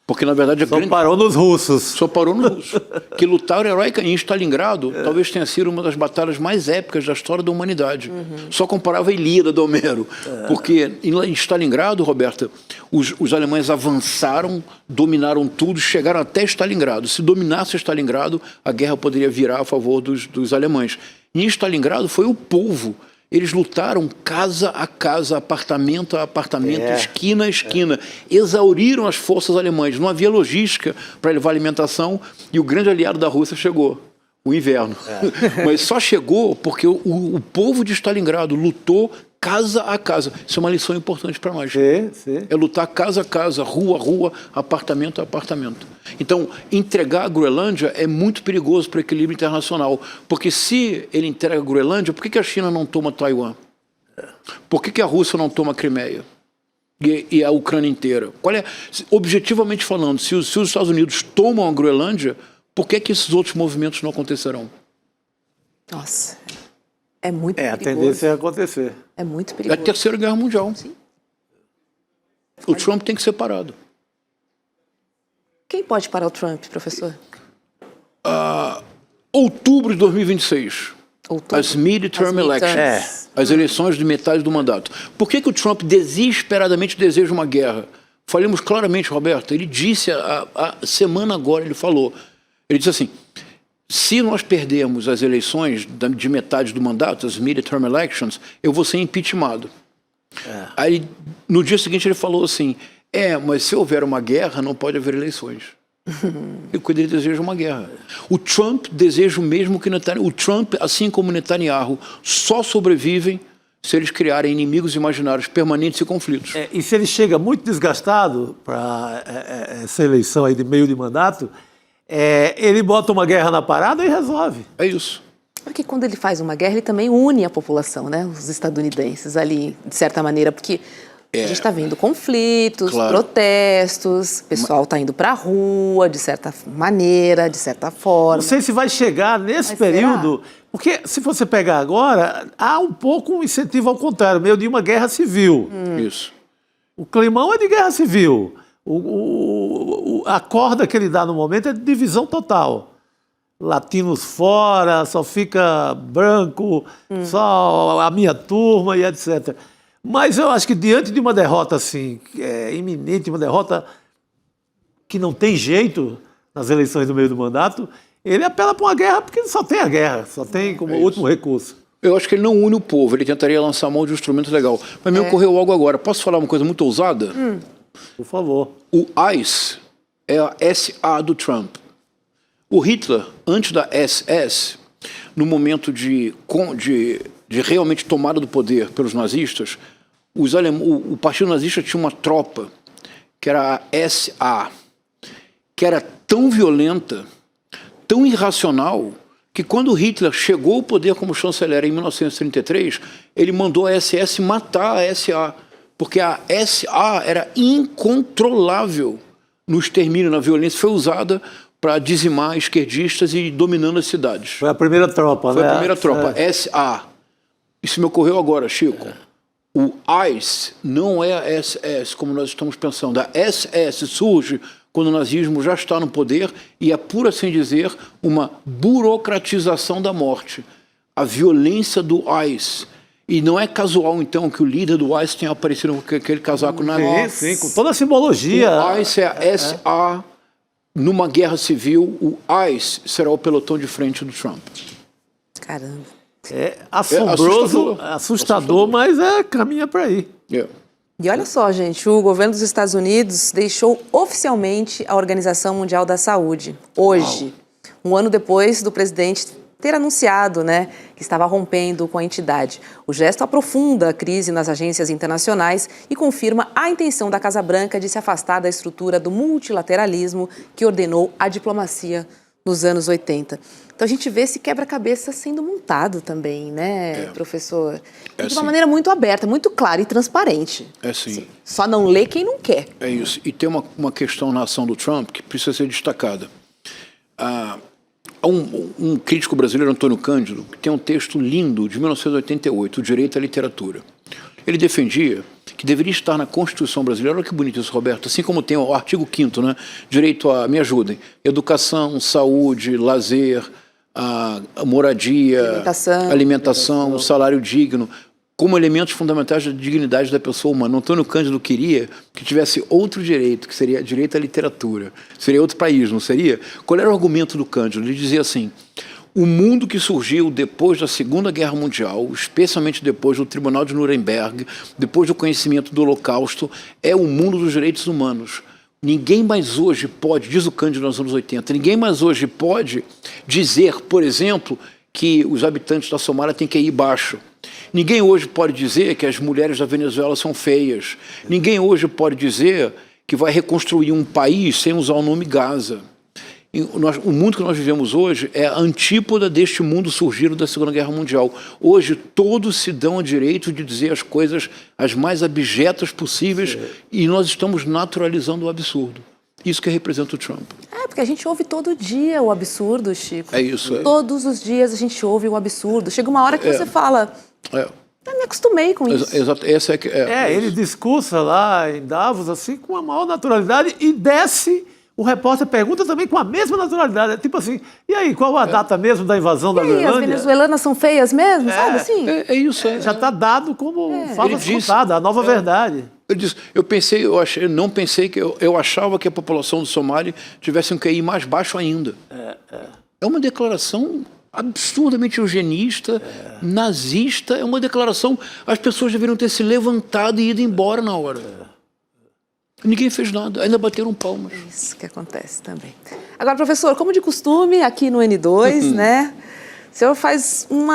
[SPEAKER 6] Porque, na verdade,
[SPEAKER 4] só parou nos russos.
[SPEAKER 6] Só parou nos russos. Que lutaram heroicamente em Stalingrado, talvez tenha sido uma das batalhas mais épicas da história da humanidade. Só comparava a Ilíada do Homero. Porque em Stalingrado, Roberta, os alemães avançaram, dominaram tudo, chegaram até Stalingrado. Se dominasse Stalingrado, a guerra poderia virar a favor dos alemães. E em Stalingrado foi o povo. Eles lutaram casa a casa, apartamento a apartamento, esquina a esquina. Exauriram as forças alemãs. Não havia logística para levar alimentação e o grande aliado da Rússia chegou, o inverno. Mas só chegou porque o povo de Stalingrado lutou casa a casa. Isso é uma lição importante para nós. É lutar casa a casa, rua a rua, apartamento a apartamento. Então, entregar a Groenlândia é muito perigoso para o equilíbrio internacional. Porque se ele entrega a Groenlândia, por que a China não toma Taiwan? Por que a Rússia não toma a Crimeia? E a Ucrânia inteira? Objetivamente falando, se os Estados Unidos tomam a Groenlândia, por que esses outros movimentos não acontecerão?
[SPEAKER 3] Nossa, é muito perigoso.
[SPEAKER 4] A tendência é acontecer.
[SPEAKER 3] É muito
[SPEAKER 6] É a
[SPEAKER 3] perigoso.
[SPEAKER 6] Terceira Guerra Mundial.
[SPEAKER 3] Sim.
[SPEAKER 6] O Trump tem que ser parado.
[SPEAKER 3] Quem pode parar o Trump, professor?
[SPEAKER 6] Outubro de 2026. As midterm elections.
[SPEAKER 3] midterms.
[SPEAKER 6] As eleições de metade do mandato. Por que o Trump desesperadamente deseja uma guerra? Falemos claramente, Roberto. Ele disse, a semana agora, ele falou. Ele disse assim, se nós perdermos as eleições de metade do mandato, as midterm elections, eu vou ser impeachmentado. Aí, no dia seguinte, ele falou assim, mas se houver uma guerra, não pode haver eleições. E quando ele deseja uma guerra. O Trump deseja o mesmo que Netanyahu. O Trump, assim como Netanyahu, só sobrevivem se eles criarem inimigos imaginários permanentes e conflitos.
[SPEAKER 4] E se ele chega muito desgastado para essa eleição aí de meio de mandato, ele bota uma guerra na parada e resolve.
[SPEAKER 6] É isso.
[SPEAKER 3] Porque quando ele faz uma guerra, ele também une a população, né? Os estadunidenses ali, de certa maneira, porque a gente está vendo conflitos, protestos, o pessoal está indo para a rua, de certa maneira, de certa forma.
[SPEAKER 4] Não sei se vai chegar nesse período, porque se você pegar agora, há um pouco um incentivo ao contrário, meio de uma guerra civil.
[SPEAKER 6] Isso.
[SPEAKER 4] O climão é de guerra civil. A corda que ele dá no momento é de divisão total. Latinos fora, só fica branco, só a minha turma e etc. Mas eu acho que diante de uma derrota assim, iminente, uma derrota que não tem jeito nas eleições do meio do mandato, ele apela para uma guerra porque só tem a guerra, só tem como último recurso.
[SPEAKER 6] Eu acho que ele não une o povo, ele tentaria lançar a mão de um instrumento legal. Mas me ocorreu algo agora. Posso falar uma coisa muito ousada?
[SPEAKER 4] Por favor.
[SPEAKER 6] O ICE é a SA do Trump. O Hitler, antes da SS, no momento de realmente tomada do poder pelos nazistas, o partido nazista tinha uma tropa, que era a SA, que era tão violenta, tão irracional, que quando Hitler chegou ao poder como chanceler em 1933, ele mandou a SS matar a SA, porque a SA era incontrolável no extermínio, na violência, foi usada para dizimar esquerdistas e dominando as cidades.
[SPEAKER 4] Foi a primeira tropa,
[SPEAKER 6] Foi
[SPEAKER 4] né?
[SPEAKER 6] a primeira tropa, SA. Isso me ocorreu agora, Chico. O ICE não é a SS, como nós estamos pensando. A SS surge quando o nazismo já está no poder e é, por assim dizer, uma burocratização da morte. A violência do ICE. E não é casual, então, que o líder do ICE tenha aparecido com aquele casaco na mão.
[SPEAKER 4] Sim, com toda a simbologia.
[SPEAKER 6] O ICE é a SA. Numa guerra civil, o ICE será o pelotão de frente do Trump.
[SPEAKER 3] Caramba.
[SPEAKER 4] É assombroso, assustador, mas caminha para aí.
[SPEAKER 3] E olha só, gente, o governo dos Estados Unidos deixou oficialmente a Organização Mundial da Saúde, hoje, um ano depois do presidente ter anunciado, né, que estava rompendo com a entidade. O gesto aprofunda a crise nas agências internacionais e confirma a intenção da Casa Branca de se afastar da estrutura do multilateralismo que ordenou a diplomacia nos anos 80. Então a gente vê esse quebra-cabeça sendo montado também, né, professor? E de uma maneira muito aberta, muito clara e transparente.
[SPEAKER 6] É sim.
[SPEAKER 3] Só não lê quem não quer.
[SPEAKER 6] É isso. E tem uma questão na ação do Trump que precisa ser destacada. Há um crítico brasileiro, Antônio Cândido, que tem um texto lindo de 1988, O Direito à Literatura. Ele defendia que deveria estar na Constituição brasileira, olha que bonito isso, Roberto, assim como tem o artigo 5º, né? Direito a, me ajudem, educação, saúde, lazer, a moradia, alimentação, salário digno, como elementos fundamentais da dignidade da pessoa humana. Antônio Cândido queria que tivesse outro direito, que seria direito à literatura. Seria outro país, não seria? Qual era o argumento do Cândido? Ele dizia assim: o mundo que surgiu depois da Segunda Guerra Mundial, especialmente depois do Tribunal de Nuremberg, depois do conhecimento do Holocausto, é o mundo dos direitos humanos. Ninguém mais hoje pode, diz o Cândido nos anos 80, ninguém mais hoje pode dizer, por exemplo, que os habitantes da Somália têm QI baixo. Ninguém hoje pode dizer que as mulheres da Venezuela são feias. Ninguém hoje pode dizer que vai reconstruir um país sem usar o nome Gaza. O mundo que nós vivemos hoje é a antípoda deste mundo surgido da Segunda Guerra Mundial. Hoje todos se dão o direito de dizer as coisas as mais abjetas possíveis e nós estamos naturalizando o absurdo. Isso que representa o Trump.
[SPEAKER 3] Porque a gente ouve todo dia o absurdo, Chico.
[SPEAKER 6] É isso.
[SPEAKER 3] Todos os dias a gente ouve o absurdo. Chega uma hora que você fala... Eu me acostumei com isso.
[SPEAKER 6] Exato.
[SPEAKER 4] Ele discursa lá em Davos assim com a maior naturalidade e desce... O repórter pergunta também com a mesma naturalidade. É tipo assim, e aí, qual a data mesmo da invasão da Groenlândia?
[SPEAKER 3] As venezuelanas são feias mesmo, sabe assim?
[SPEAKER 6] É isso.
[SPEAKER 4] Já está dado como fala contada, a nova verdade.
[SPEAKER 6] Ele disse, não pensei que eu achava que a população do Somália tivesse um QI mais baixo ainda. É uma declaração absurdamente eugenista, nazista, é uma declaração... As pessoas deveriam ter se levantado e ido embora na hora. Ninguém fez nada, ainda bateram palmas.
[SPEAKER 3] Isso que acontece também. Agora, professor, como de costume, aqui no N2, né, o senhor faz um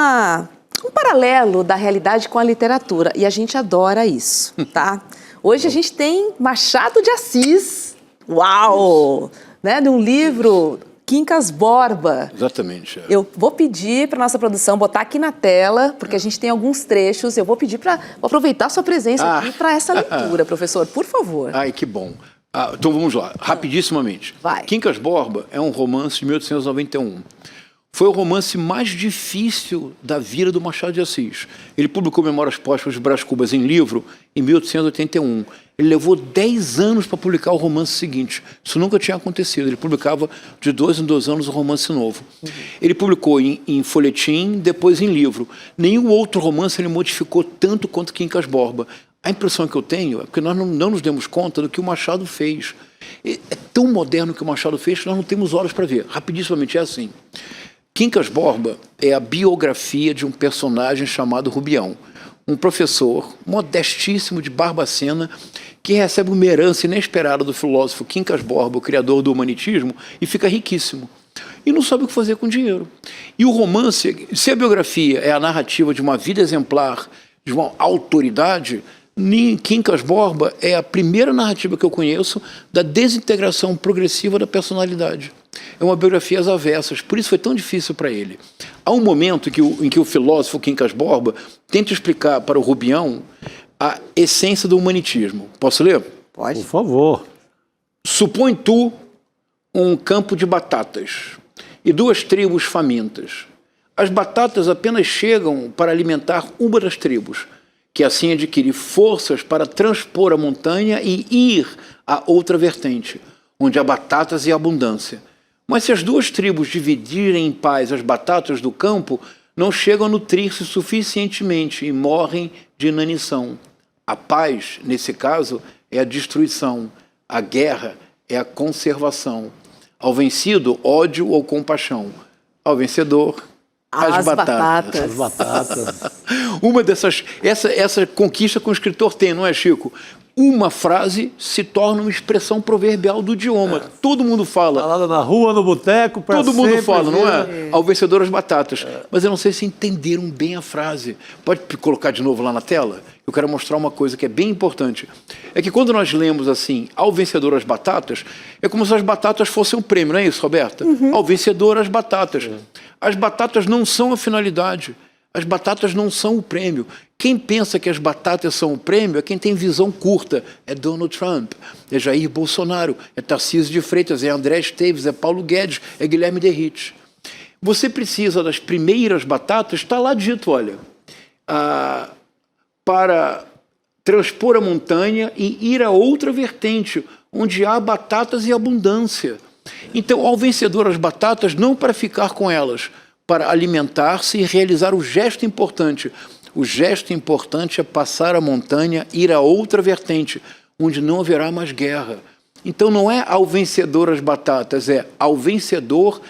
[SPEAKER 3] paralelo da realidade com a literatura, e a gente adora isso, tá? Hoje a gente tem Machado de Assis, uau! Né, de um livro... Quincas Borba.
[SPEAKER 6] Exatamente.
[SPEAKER 3] Eu vou pedir para nossa produção botar aqui na tela, porque a gente tem alguns trechos. Eu vou pedir para aproveitar a sua presença aqui para essa leitura, professor, por favor.
[SPEAKER 6] Ai, que bom. Então vamos lá, rapidissimamente.
[SPEAKER 3] Vai.
[SPEAKER 6] Quincas Borba é um romance de 1891. Foi o romance mais difícil da vida do Machado de Assis. Ele publicou Memórias Póstumas de Brás Cubas em livro em 1881. Ele levou 10 anos para publicar o romance seguinte. Isso nunca tinha acontecido. Ele publicava de 2 em 2 anos um romance novo. Ele publicou em folhetim, depois em livro. Nenhum outro romance ele modificou tanto quanto Quincas Borba. A impressão que eu tenho é porque nós não nos demos conta do que o Machado fez. É tão moderno o que o Machado fez que nós não temos horas para ver. Rapidissimamente é assim. Quincas Borba é a biografia de um personagem chamado Rubião, um professor modestíssimo de Barbacena que recebe uma herança inesperada do filósofo Quincas Borba, o criador do humanitismo, e fica riquíssimo. E não sabe o que fazer com dinheiro. E o romance, se a biografia é a narrativa de uma vida exemplar, de uma autoridade, Quincas Borba é a primeira narrativa que eu conheço da desintegração progressiva da personalidade. É uma biografia às avessas, por isso foi tão difícil para ele. Há um momento em que o filósofo Quincas Borba tenta explicar para o Rubião a essência do humanitismo. Posso ler?
[SPEAKER 3] Pode.
[SPEAKER 4] Por favor.
[SPEAKER 6] Supõe tu um campo de batatas e 2 tribos famintas. As batatas apenas chegam para alimentar uma das tribos, que assim adquire forças para transpor a montanha e ir a outra vertente, onde há batatas e abundância. Mas se as duas tribos dividirem em paz as batatas do campo, não chegam a nutrir-se suficientemente e morrem de inanição. A paz, nesse caso, é a destruição. A guerra é a conservação. Ao vencido, ódio ou compaixão. Ao vencedor, as batatas.
[SPEAKER 3] As
[SPEAKER 4] batatas.
[SPEAKER 6] Uma dessas, essa conquista que o escritor tem, não é, Chico? Uma frase se torna uma expressão proverbial do idioma. Todo mundo fala.
[SPEAKER 4] Falada na rua, no boteco, pra
[SPEAKER 6] todo mundo
[SPEAKER 4] sempre,
[SPEAKER 6] fala, não é? Ao vencedor as batatas. Mas eu não sei se entenderam bem a frase. Pode colocar de novo lá na tela? Eu quero mostrar uma coisa que é bem importante. É que quando nós lemos assim, ao vencedor as batatas, é como se as batatas fossem um prêmio, não é isso, Roberta? Ao vencedor as batatas. As batatas não são a finalidade. As batatas não são o prêmio. Quem pensa que as batatas são o prêmio é quem tem visão curta. É Donald Trump, é Jair Bolsonaro, é Tarcísio de Freitas, é André Esteves, é Paulo Guedes, é Guilherme Derrite. Você precisa das primeiras batatas, está lá dito, olha, para transpor a montanha e ir a outra vertente, onde há batatas e abundância. Então, ao vencedor as batatas, não para ficar com elas, para alimentar-se e realizar o gesto importante. O gesto importante é passar a montanha, ir a outra vertente, onde não haverá mais guerra. Então não é ao vencedor as batatas, é ao vencedor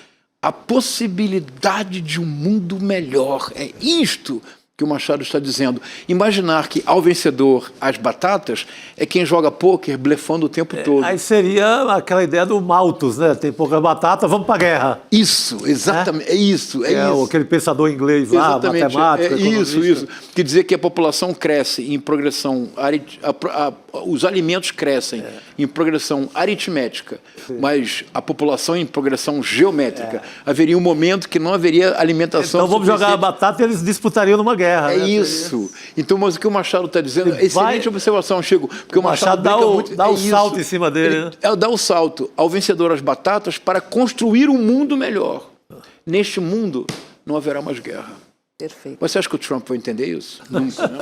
[SPEAKER 6] a possibilidade de um mundo melhor. É isto que o Machado está dizendo. Imaginar que ao vencedor as batatas é quem joga pôquer blefando o tempo todo.
[SPEAKER 4] Aí seria aquela ideia do Malthus, né? Tem pouca batata, vamos para a guerra.
[SPEAKER 6] Isso, exatamente. É isso.
[SPEAKER 4] Aquele pensador inglês lá,
[SPEAKER 6] exatamente.
[SPEAKER 4] matemático,
[SPEAKER 6] Isso. Quer dizer que a população cresce em progressão... Os alimentos crescem em progressão aritmética, mas a população em progressão geométrica. Haveria um momento que não haveria alimentação
[SPEAKER 4] Então vamos jogar a batata e eles disputariam numa guerra.
[SPEAKER 6] É isso. Então, mas o que o Machado está dizendo é excelente observação, Chico. Porque o Machado
[SPEAKER 4] dá o salto em cima dele.
[SPEAKER 6] Ele dá o salto ao vencedor as batatas para construir um mundo melhor. Neste mundo não haverá mais guerra.
[SPEAKER 3] Perfeito.
[SPEAKER 6] Você acha que o Trump vai entender isso? Nunca, não?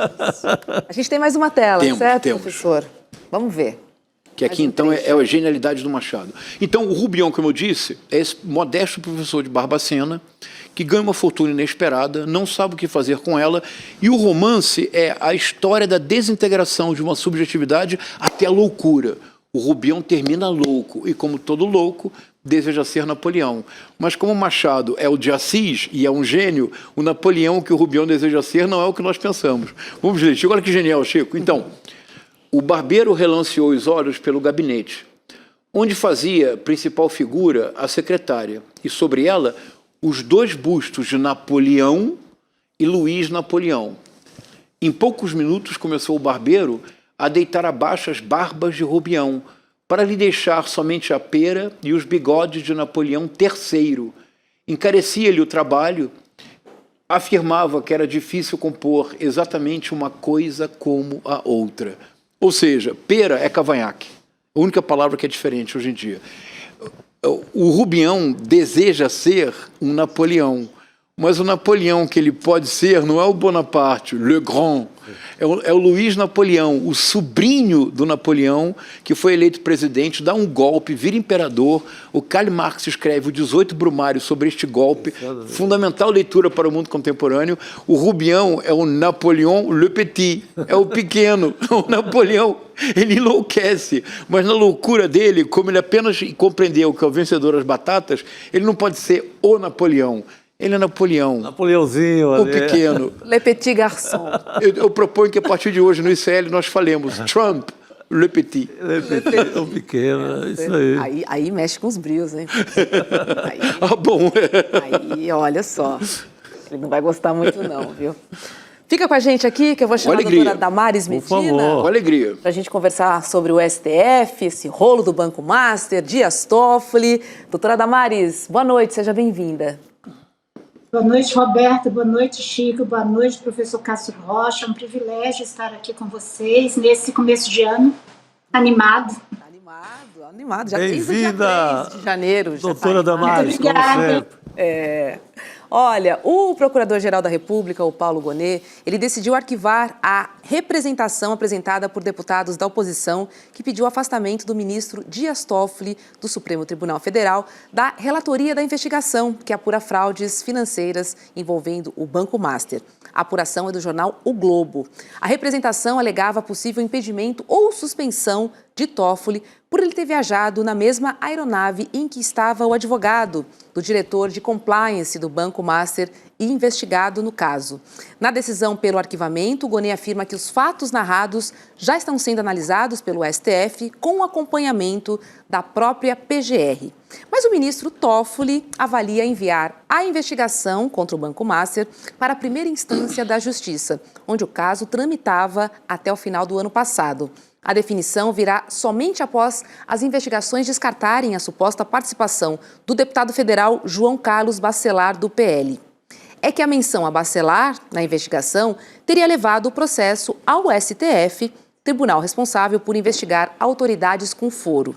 [SPEAKER 3] A gente tem mais uma tela, certo,
[SPEAKER 6] temos.
[SPEAKER 3] professor? Vamos ver.
[SPEAKER 6] Que aqui, então, é a genialidade do Machado. Então, o Rubião, como eu disse, é esse modesto professor de Barbacena, que ganha uma fortuna inesperada, não sabe o que fazer com ela, e o romance é a história da desintegração de uma subjetividade até a loucura. O Rubião termina louco, e como todo louco, deseja ser Napoleão. Mas como Machado é o de Assis e é um gênio, o Napoleão que o Rubião deseja ser não é o que nós pensamos. Vamos ler, Chico, olha que genial, Chico. Então, o barbeiro relanceou os olhos pelo gabinete, onde fazia principal figura a secretária, e sobre ela os dois bustos de Napoleão e Luís Napoleão. Em poucos minutos começou o barbeiro a deitar abaixo as barbas de Rubião, para lhe deixar somente a pera e os bigodes de Napoleão III. Encarecia-lhe o trabalho, afirmava que era difícil compor exatamente uma coisa como a outra. Ou seja, pera é cavanhaque, a única palavra que é diferente hoje em dia. O Rubião deseja ser um Napoleão, mas o Napoleão que ele pode ser não é o Bonaparte, Le Grand, é o Luís Napoleão, o sobrinho do Napoleão, que foi eleito presidente, dá um golpe, vira imperador. O Karl Marx escreve o 18 Brumário sobre este golpe, fundamental leitura para o mundo contemporâneo. O Rubião é o Napoleon Le Petit, é o pequeno, o Napoleão. Ele enlouquece, mas na loucura dele, como ele apenas compreendeu que é o vencedor das batatas, ele não pode ser o Napoleão. Ele é Napoleão.
[SPEAKER 4] Napoleãozinho.
[SPEAKER 6] O pequeno.
[SPEAKER 3] Le Petit Garçon.
[SPEAKER 6] Eu proponho que a partir de hoje no ICL nós falemos Trump, Le Petit.
[SPEAKER 4] Le Petit, o pequeno, isso aí.
[SPEAKER 3] Aí mexe com os brios, hein?
[SPEAKER 6] Bom.
[SPEAKER 3] Aí, olha só. Ele não vai gostar muito não, viu? Fica com a gente aqui, que eu vou chamar a doutora Damares Medina.
[SPEAKER 6] Com alegria.
[SPEAKER 3] Para a gente conversar sobre o STF, esse rolo do Banco Master, Dias Toffoli. Doutora Damares, boa noite, seja bem-vinda.
[SPEAKER 13] Boa noite, Roberta. Boa noite, Chico. Boa noite, professor Cássio Rocha. É um privilégio estar aqui com vocês nesse começo de ano, animado.
[SPEAKER 3] Animado. Já desde o dia 3 de janeiro.
[SPEAKER 4] Doutora Damares, como sempre.
[SPEAKER 3] Olha, o Procurador-Geral da República, o Paulo Gonet, ele decidiu arquivar a representação apresentada por deputados da oposição que pediu o afastamento do ministro Dias Toffoli do Supremo Tribunal Federal da relatoria da investigação que apura fraudes financeiras envolvendo o Banco Master. A apuração é do jornal O Globo. A representação alegava possível impedimento ou suspensão de Toffoli por ele ter viajado na mesma aeronave em que estava o advogado do diretor de compliance do Banco Master e investigado no caso. Na decisão pelo arquivamento, o Gonet afirma que os fatos narrados já estão sendo analisados pelo STF com acompanhamento da própria PGR. Mas o ministro Toffoli avalia enviar a investigação contra o Banco Master para a primeira instância da Justiça, onde o caso tramitava até o final do ano passado. A definição virá somente após as investigações descartarem a suposta participação do deputado federal João Carlos Bacelar, do PL. É que a menção a Bacelar na investigação teria levado o processo ao STF, tribunal responsável por investigar autoridades com foro.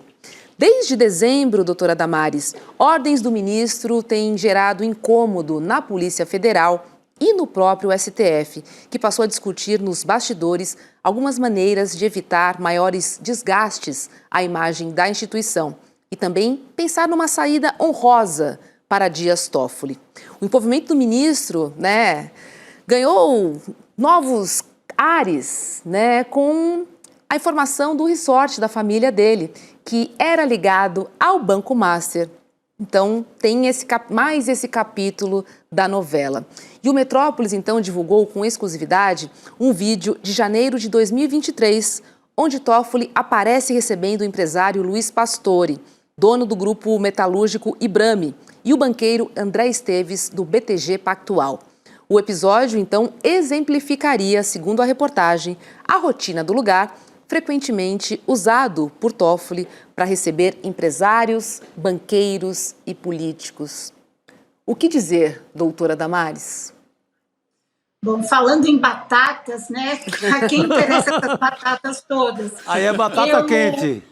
[SPEAKER 3] Desde dezembro, doutora Damares, ordens do ministro têm gerado incômodo na Polícia Federal e no próprio STF, que passou a discutir nos bastidores algumas maneiras de evitar maiores desgastes à imagem da instituição e também pensar numa saída honrosa para Dias Toffoli. O envolvimento do ministro, ganhou novos ares, com a informação do resort da família dele, que era ligado ao Banco Master. Então, tem mais esse capítulo da novela. E o Metrópolis, então, divulgou com exclusividade um vídeo de janeiro de 2023, onde Toffoli aparece recebendo o empresário Luiz Pastore, dono do grupo metalúrgico Ibrame, e o banqueiro André Esteves, do BTG Pactual. O episódio, então, exemplificaria, segundo a reportagem, a rotina do lugar, frequentemente usado por Toffoli para receber empresários, banqueiros e políticos. O que dizer, doutora Damares?
[SPEAKER 13] Bom, falando em batatas, a quem interessa essas batatas todas?
[SPEAKER 4] Aí é batata quente.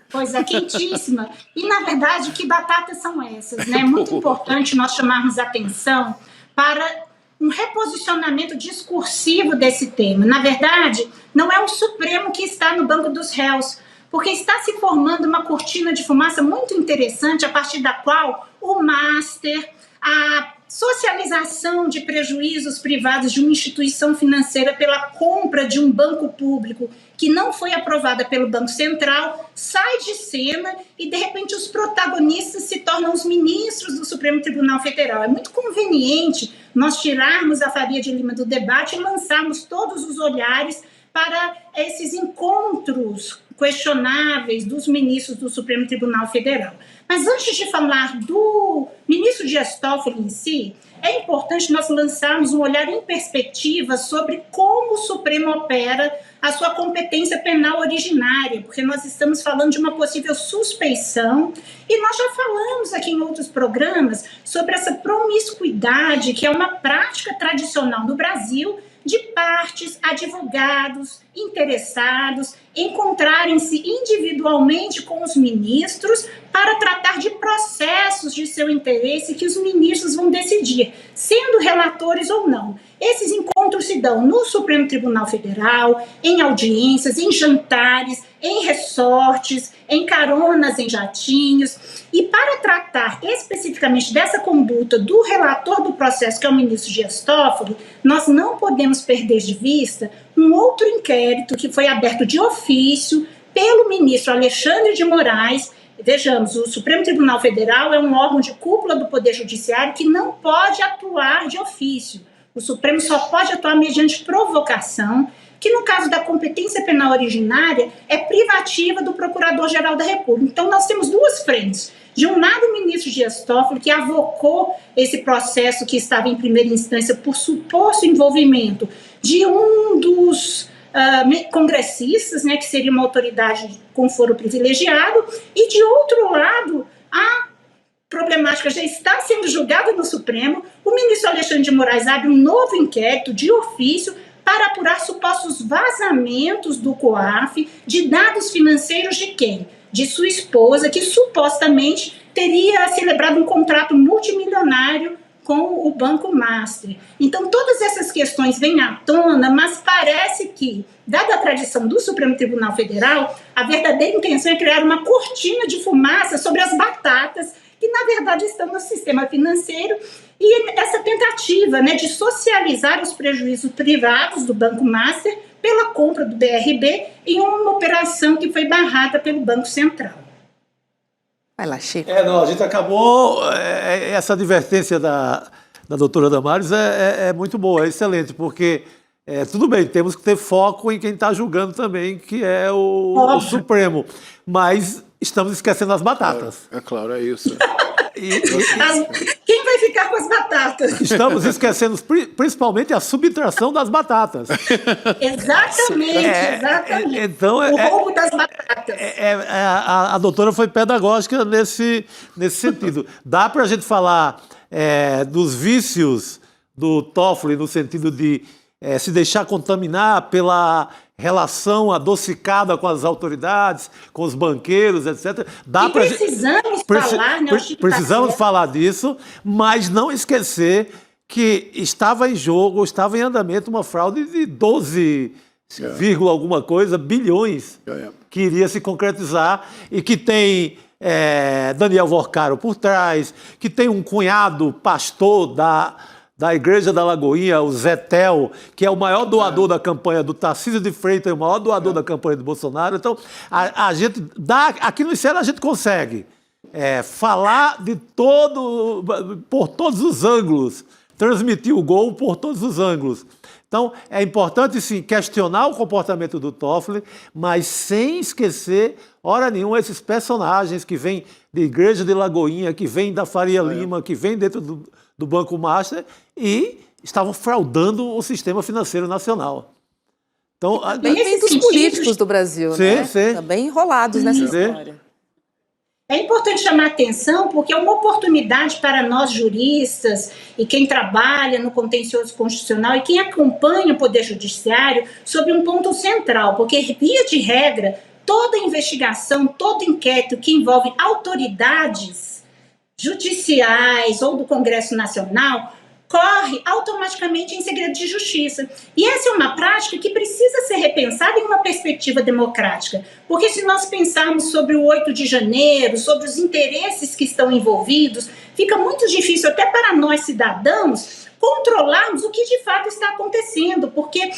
[SPEAKER 13] Pois é, quentíssima. E, na verdade, que batatas são essas? É muito importante nós chamarmos atenção para um reposicionamento discursivo desse tema. Na verdade, não é o Supremo que está no banco dos réus, porque está se formando uma cortina de fumaça muito interessante, a partir da qual o Master, a socialização de prejuízos privados de uma instituição financeira pela compra de um banco público que não foi aprovada pelo Banco Central, sai de cena e, de repente, os protagonistas se tornam os ministros do Supremo Tribunal Federal. É muito conveniente nós tirarmos a Faria de Lima do debate e lançarmos todos os olhares para esses encontros questionáveis dos ministros do Supremo Tribunal Federal. Mas antes de falar do ministro Dias Toffoli em si, é importante nós lançarmos um olhar em perspectiva sobre como o Supremo opera a sua competência penal originária, porque nós estamos falando de uma possível suspeição e nós já falamos aqui em outros programas sobre essa promiscuidade, que é uma prática tradicional no Brasil, de partes, advogados, interessados, encontrarem-se individualmente com os ministros para tratar de processos de seu interesse que os ministros vão decidir, sendo relatores ou não. Esses encontros se dão no Supremo Tribunal Federal, em audiências, em jantares, em resortes, em caronas em jatinhos. E para tratar especificamente dessa conduta do relator do processo, que é o ministro Dias Toffoli, nós não podemos perder de vista um outro inquérito que foi aberto de ofício pelo ministro Alexandre de Moraes. Vejamos, o Supremo Tribunal Federal é um órgão de cúpula do Poder Judiciário que não pode atuar de ofício. O Supremo só pode atuar mediante provocação, que no caso da competência penal originária é privativa do Procurador-Geral da República. Então nós temos duas frentes. De um lado, o ministro Dias Toffoli, que avocou esse processo que estava em primeira instância por suposto envolvimento de um dos congressistas, que seria uma autoridade com foro privilegiado, e de outro lado, a problemática já está sendo julgada no Supremo. O ministro Alexandre de Moraes abre um novo inquérito de ofício para apurar supostos vazamentos do COAF de dados financeiros de quem? De sua esposa, que supostamente teria celebrado um contrato multimilionário com o Banco Master. Então, todas essas questões vêm à tona, mas parece que, dada a tradição do Supremo Tribunal Federal, a verdadeira intenção é criar uma cortina de fumaça sobre as batatas que, na verdade, estão no sistema financeiro, e essa tentativa, né, de socializar os prejuízos privados do Banco Master pela compra do BRB em uma operação que foi barrada pelo Banco Central.
[SPEAKER 3] Vai lá, Chico.
[SPEAKER 4] A gente acabou. Essa advertência da doutora Damares é muito boa, é excelente, porque tudo bem, temos que ter foco em quem está julgando também, que é o Supremo, mas estamos esquecendo as batatas.
[SPEAKER 6] É claro, é isso.
[SPEAKER 13] Quem vai ficar com as batatas?
[SPEAKER 4] Estamos esquecendo principalmente a subtração das batatas.
[SPEAKER 13] Exatamente.
[SPEAKER 4] Então,
[SPEAKER 13] o roubo das batatas.
[SPEAKER 4] A doutora foi pedagógica nesse sentido. Dá para a gente falar dos vícios do Toffoli no sentido de se deixar contaminar pela relação adocicada com as autoridades, com os banqueiros, etc. Precisamos falar disso, mas não esquecer que estava em jogo, estava em andamento uma fraude de 12, alguma coisa, bilhões, que iria se concretizar e que tem Daniel Vorcaro por trás, que tem um cunhado pastor da Igreja da Lagoinha, o Zetel, que é o maior doador da campanha do Tarcísio de Freitas, o maior doador da campanha do Bolsonaro. Então, a gente aqui no ICL a gente consegue falar por todos os ângulos, transmitir o gol por todos os ângulos. Então, é importante, sim, questionar o comportamento do Toffoli, mas sem esquecer, hora nenhuma, esses personagens que vêm da Igreja de Lagoinha, que vêm da Faria Lima, que vêm dentro do Banco Master e estavam fraudando o sistema financeiro nacional. Então,
[SPEAKER 3] também dos políticos do Brasil, né?
[SPEAKER 4] Sim.
[SPEAKER 3] Também enrolados nessa história.
[SPEAKER 13] É importante chamar atenção porque é uma oportunidade para nós juristas e quem trabalha no contencioso constitucional e quem acompanha o Poder Judiciário sobre um ponto central, porque, via de regra, toda investigação, todo inquérito que envolve autoridades judiciais ou do Congresso Nacional corre automaticamente em segredo de justiça. E essa é uma prática que precisa ser repensada em uma perspectiva democrática, porque se nós pensarmos sobre o 8 de janeiro, sobre os interesses que estão envolvidos, fica muito difícil até para nós cidadãos controlarmos o que de fato está acontecendo, porque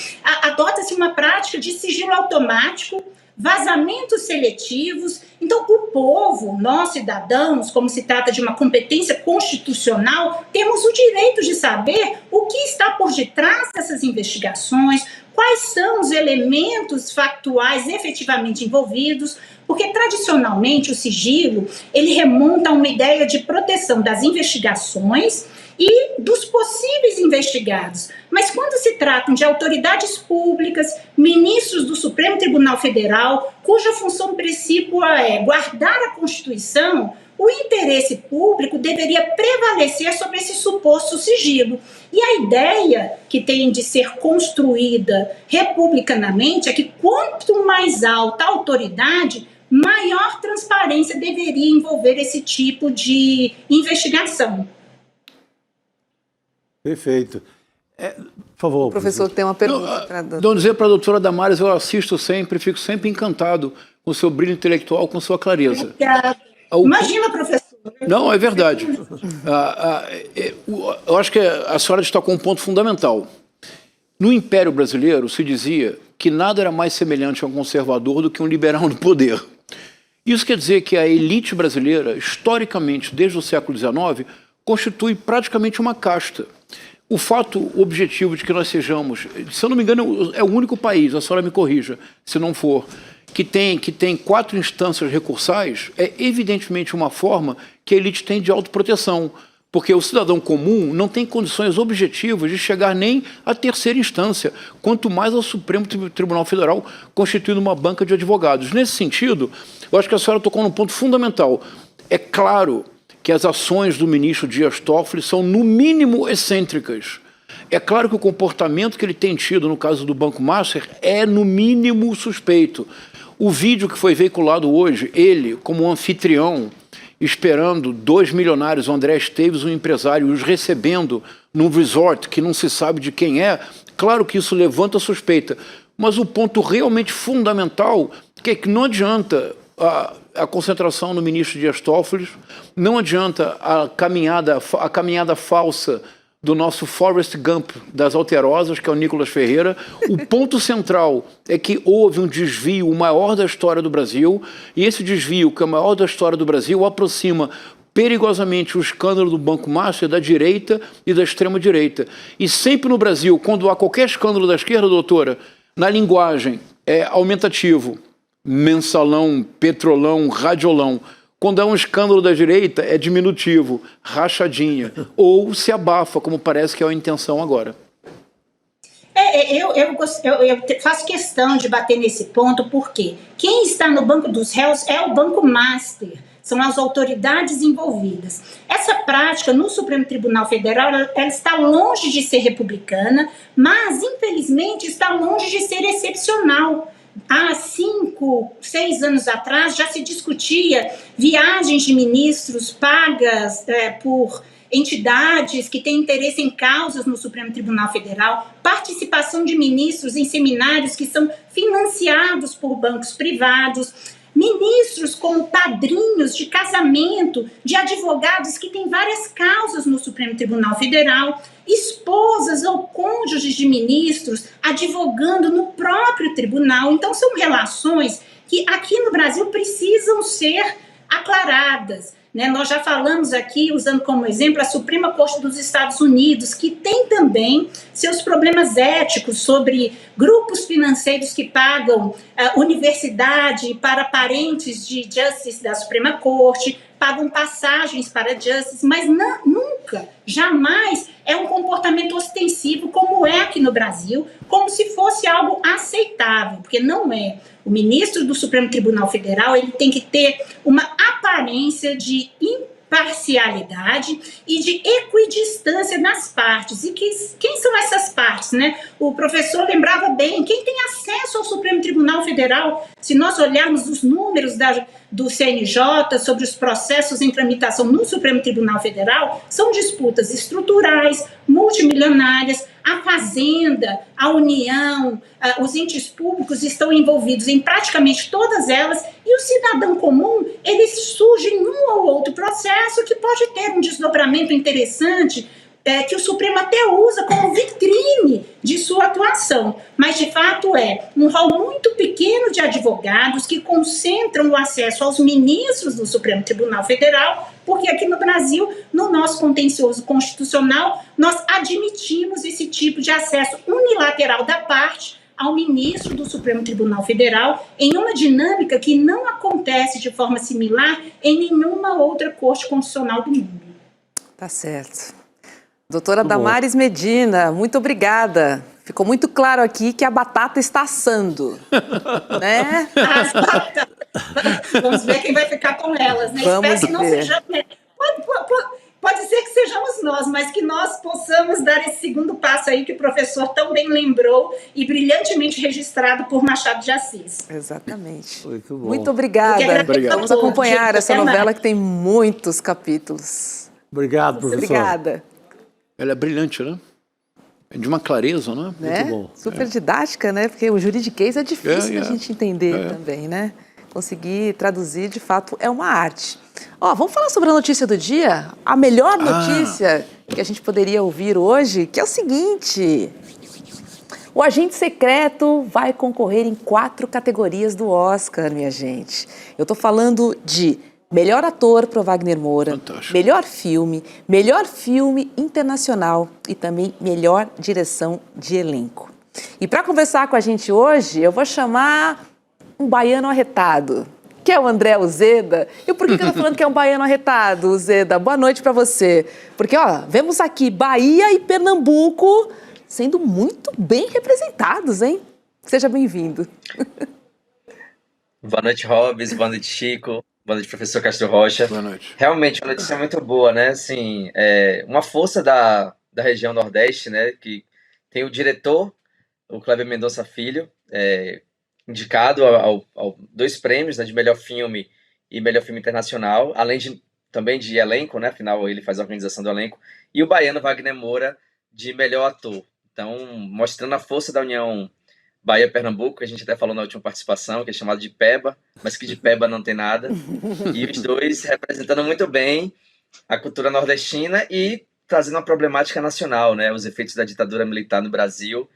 [SPEAKER 13] adota-se uma prática de sigilo automático, vazamentos seletivos. Então, o povo, nós cidadãos, como se trata de uma competência constitucional, temos o direito de saber o que está por detrás dessas investigações, quais são os elementos factuais efetivamente envolvidos, porque tradicionalmente o sigilo, ele remonta a uma ideia de proteção das investigações e dos possíveis investigados. Mas quando se tratam de autoridades públicas, ministros do Supremo Tribunal Federal, cuja função principal é guardar a Constituição, o interesse público deveria prevalecer sobre esse suposto sigilo. E a ideia que tem de ser construída republicanamente é que quanto mais alta a autoridade, maior transparência deveria envolver esse tipo de investigação.
[SPEAKER 4] Perfeito. Por favor.
[SPEAKER 3] O professor tem uma pergunta para a
[SPEAKER 6] Dona dizer para a doutora Damares, eu assisto sempre, fico sempre encantado com o seu brilho intelectual, com sua clareza.
[SPEAKER 13] Obrigada. Imagina, professor.
[SPEAKER 6] Não, é verdade. Eu acho que a senhora destacou um ponto fundamental. No Império Brasileiro se dizia que nada era mais semelhante a um conservador do que um liberal no poder. Isso quer dizer que a elite brasileira, historicamente, desde o século XIX, constitui praticamente uma casta. O fato objetivo de que nós sejamos, se eu não me engano, é o único país, a senhora me corrija, se não for, que tem 4 instâncias recursais, é evidentemente uma forma que a elite tem de autoproteção, porque o cidadão comum não tem condições objetivas de chegar nem à 3ª instância, quanto mais ao Supremo Tribunal Federal, constituindo uma banca de advogados. Nesse sentido, eu acho que a senhora tocou num ponto fundamental. É claro que as ações do ministro Dias Toffoli são, no mínimo, excêntricas. É claro que o comportamento que ele tem tido no caso do Banco Master é, no mínimo, suspeito. O vídeo que foi veiculado hoje, ele, como anfitrião, esperando 2 milionários, o André Esteves, um empresário, os recebendo num resort que não se sabe de quem é, claro que isso levanta suspeita. Mas o ponto realmente fundamental é que não adianta a concentração no ministro Dias Toffoli, não adianta a caminhada falsa do nosso Forrest Gump das Alterosas, que é o Nicolas Ferreira. O ponto central é que houve um desvio, o maior da história do Brasil, e esse desvio, que é o maior da história do Brasil, aproxima perigosamente o escândalo do Banco Master da direita e da extrema-direita. E sempre no Brasil, quando há qualquer escândalo da esquerda, doutora, na linguagem é aumentativo, mensalão, petrolão, radiolão. Quando há um escândalo da direita, é diminutivo, rachadinha, ou se abafa, como parece que é a intenção agora.
[SPEAKER 13] Eu faço questão de bater nesse ponto, porque quem está no banco dos réus é o Banco Master, são as autoridades envolvidas. Essa prática no Supremo Tribunal Federal, ela está longe de ser republicana, mas, infelizmente, está longe de ser excepcional. Há 5, 6 anos atrás já se discutia viagens de ministros pagas por entidades que têm interesse em causas no Supremo Tribunal Federal, participação de ministros em seminários que são financiados por bancos privados, ministros como padrinhos de casamento de advogados que têm várias causas no Supremo Tribunal Federal, esposas ou cônjuges de ministros advogando no próprio tribunal. Então, são relações que aqui no Brasil precisam ser aclaradas. Nós já falamos aqui, usando como exemplo, a Suprema Corte dos Estados Unidos, que tem também seus problemas éticos sobre grupos financeiros que pagam universidade para parentes de justice da Suprema Corte, pagam passagens para justice, mas nunca, jamais é um comportamento ostensivo como é aqui no Brasil, como se fosse algo aceitável, porque não é. O ministro do Supremo Tribunal Federal, ele tem que ter uma aparência de imparcialidade e de equidistância nas partes. E quem são essas partes, né? O professor lembrava bem, quem tem acesso ao Supremo Tribunal Federal, se nós olharmos os números do CNJ sobre os processos em tramitação no Supremo Tribunal Federal, são disputas estruturais, multimilionárias, a Fazenda, a União, os entes públicos estão envolvidos em praticamente todas elas, e o cidadão comum, ele surge em um ou outro processo que pode ter um desdobramento interessante, que o Supremo até usa como vitrine de sua atuação, mas de fato é um rol muito pequeno de advogados que concentram o acesso aos ministros do Supremo Tribunal Federal, porque aqui no Brasil, no nosso contencioso constitucional, nós admitimos esse tipo de acesso unilateral da parte ao ministro do Supremo Tribunal Federal em uma dinâmica que não acontece de forma similar em nenhuma outra corte constitucional do mundo.
[SPEAKER 3] Tá certo. Doutora Damares Medina, muito obrigada. Ficou muito claro aqui que a batata está assando, né?
[SPEAKER 13] As batatas. Vamos ver quem vai ficar com elas, né?
[SPEAKER 3] Vamos
[SPEAKER 13] Espero que não sejamos... Pode ser que sejamos nós, mas que nós possamos dar esse segundo passo aí que o professor tão bem lembrou e brilhantemente registrado por Machado de Assis.
[SPEAKER 3] Exatamente.
[SPEAKER 4] Muito bom.
[SPEAKER 3] Muito obrigada. Vamos acompanhar essa novela que tem muitos capítulos.
[SPEAKER 4] Obrigado, professor.
[SPEAKER 3] Obrigada.
[SPEAKER 6] Ela é brilhante, né? É de uma clareza, né?
[SPEAKER 3] Né?
[SPEAKER 4] Muito bom.
[SPEAKER 3] Super didática, né? Porque o juridiquês é difícil da gente entender também, né? Conseguir traduzir, de fato, é uma arte. Vamos falar sobre a notícia do dia? A melhor notícia que a gente poderia ouvir hoje, que é o seguinte: o Agente Secreto vai concorrer em 4 categorias do Oscar, minha gente. Eu tô falando de melhor ator para o Wagner Moura,
[SPEAKER 6] Fantástico.
[SPEAKER 3] melhor filme internacional e também melhor direção de elenco. E para conversar com a gente hoje, eu vou chamar um baiano arretado, que é o André Uzeda. E por que eu tô falando que é um baiano arretado, Uzeda? Boa noite para você. Porque, vemos aqui Bahia e Pernambuco sendo muito bem representados, hein? Seja bem-vindo.
[SPEAKER 14] Boa noite, Robes. Boa noite, Chico. Boa noite, professor Castro Rocha.
[SPEAKER 6] Boa noite.
[SPEAKER 14] Realmente, uma notícia muito boa, né? Assim, uma força da região Nordeste, né? Que tem o diretor, o Kleber Mendonça Filho, indicado ao 2 prêmios, né, de melhor filme e melhor filme internacional, além também de elenco, né? Afinal, ele faz a organização do elenco, e o baiano Wagner Moura de melhor ator. Então, mostrando a força da união Bahia-Pernambuco, que a gente até falou na última participação, que é chamado de Peba, mas que de Peba não tem nada. E os dois representando muito bem a cultura nordestina e trazendo uma problemática nacional, né? Os efeitos da ditadura militar no Brasil,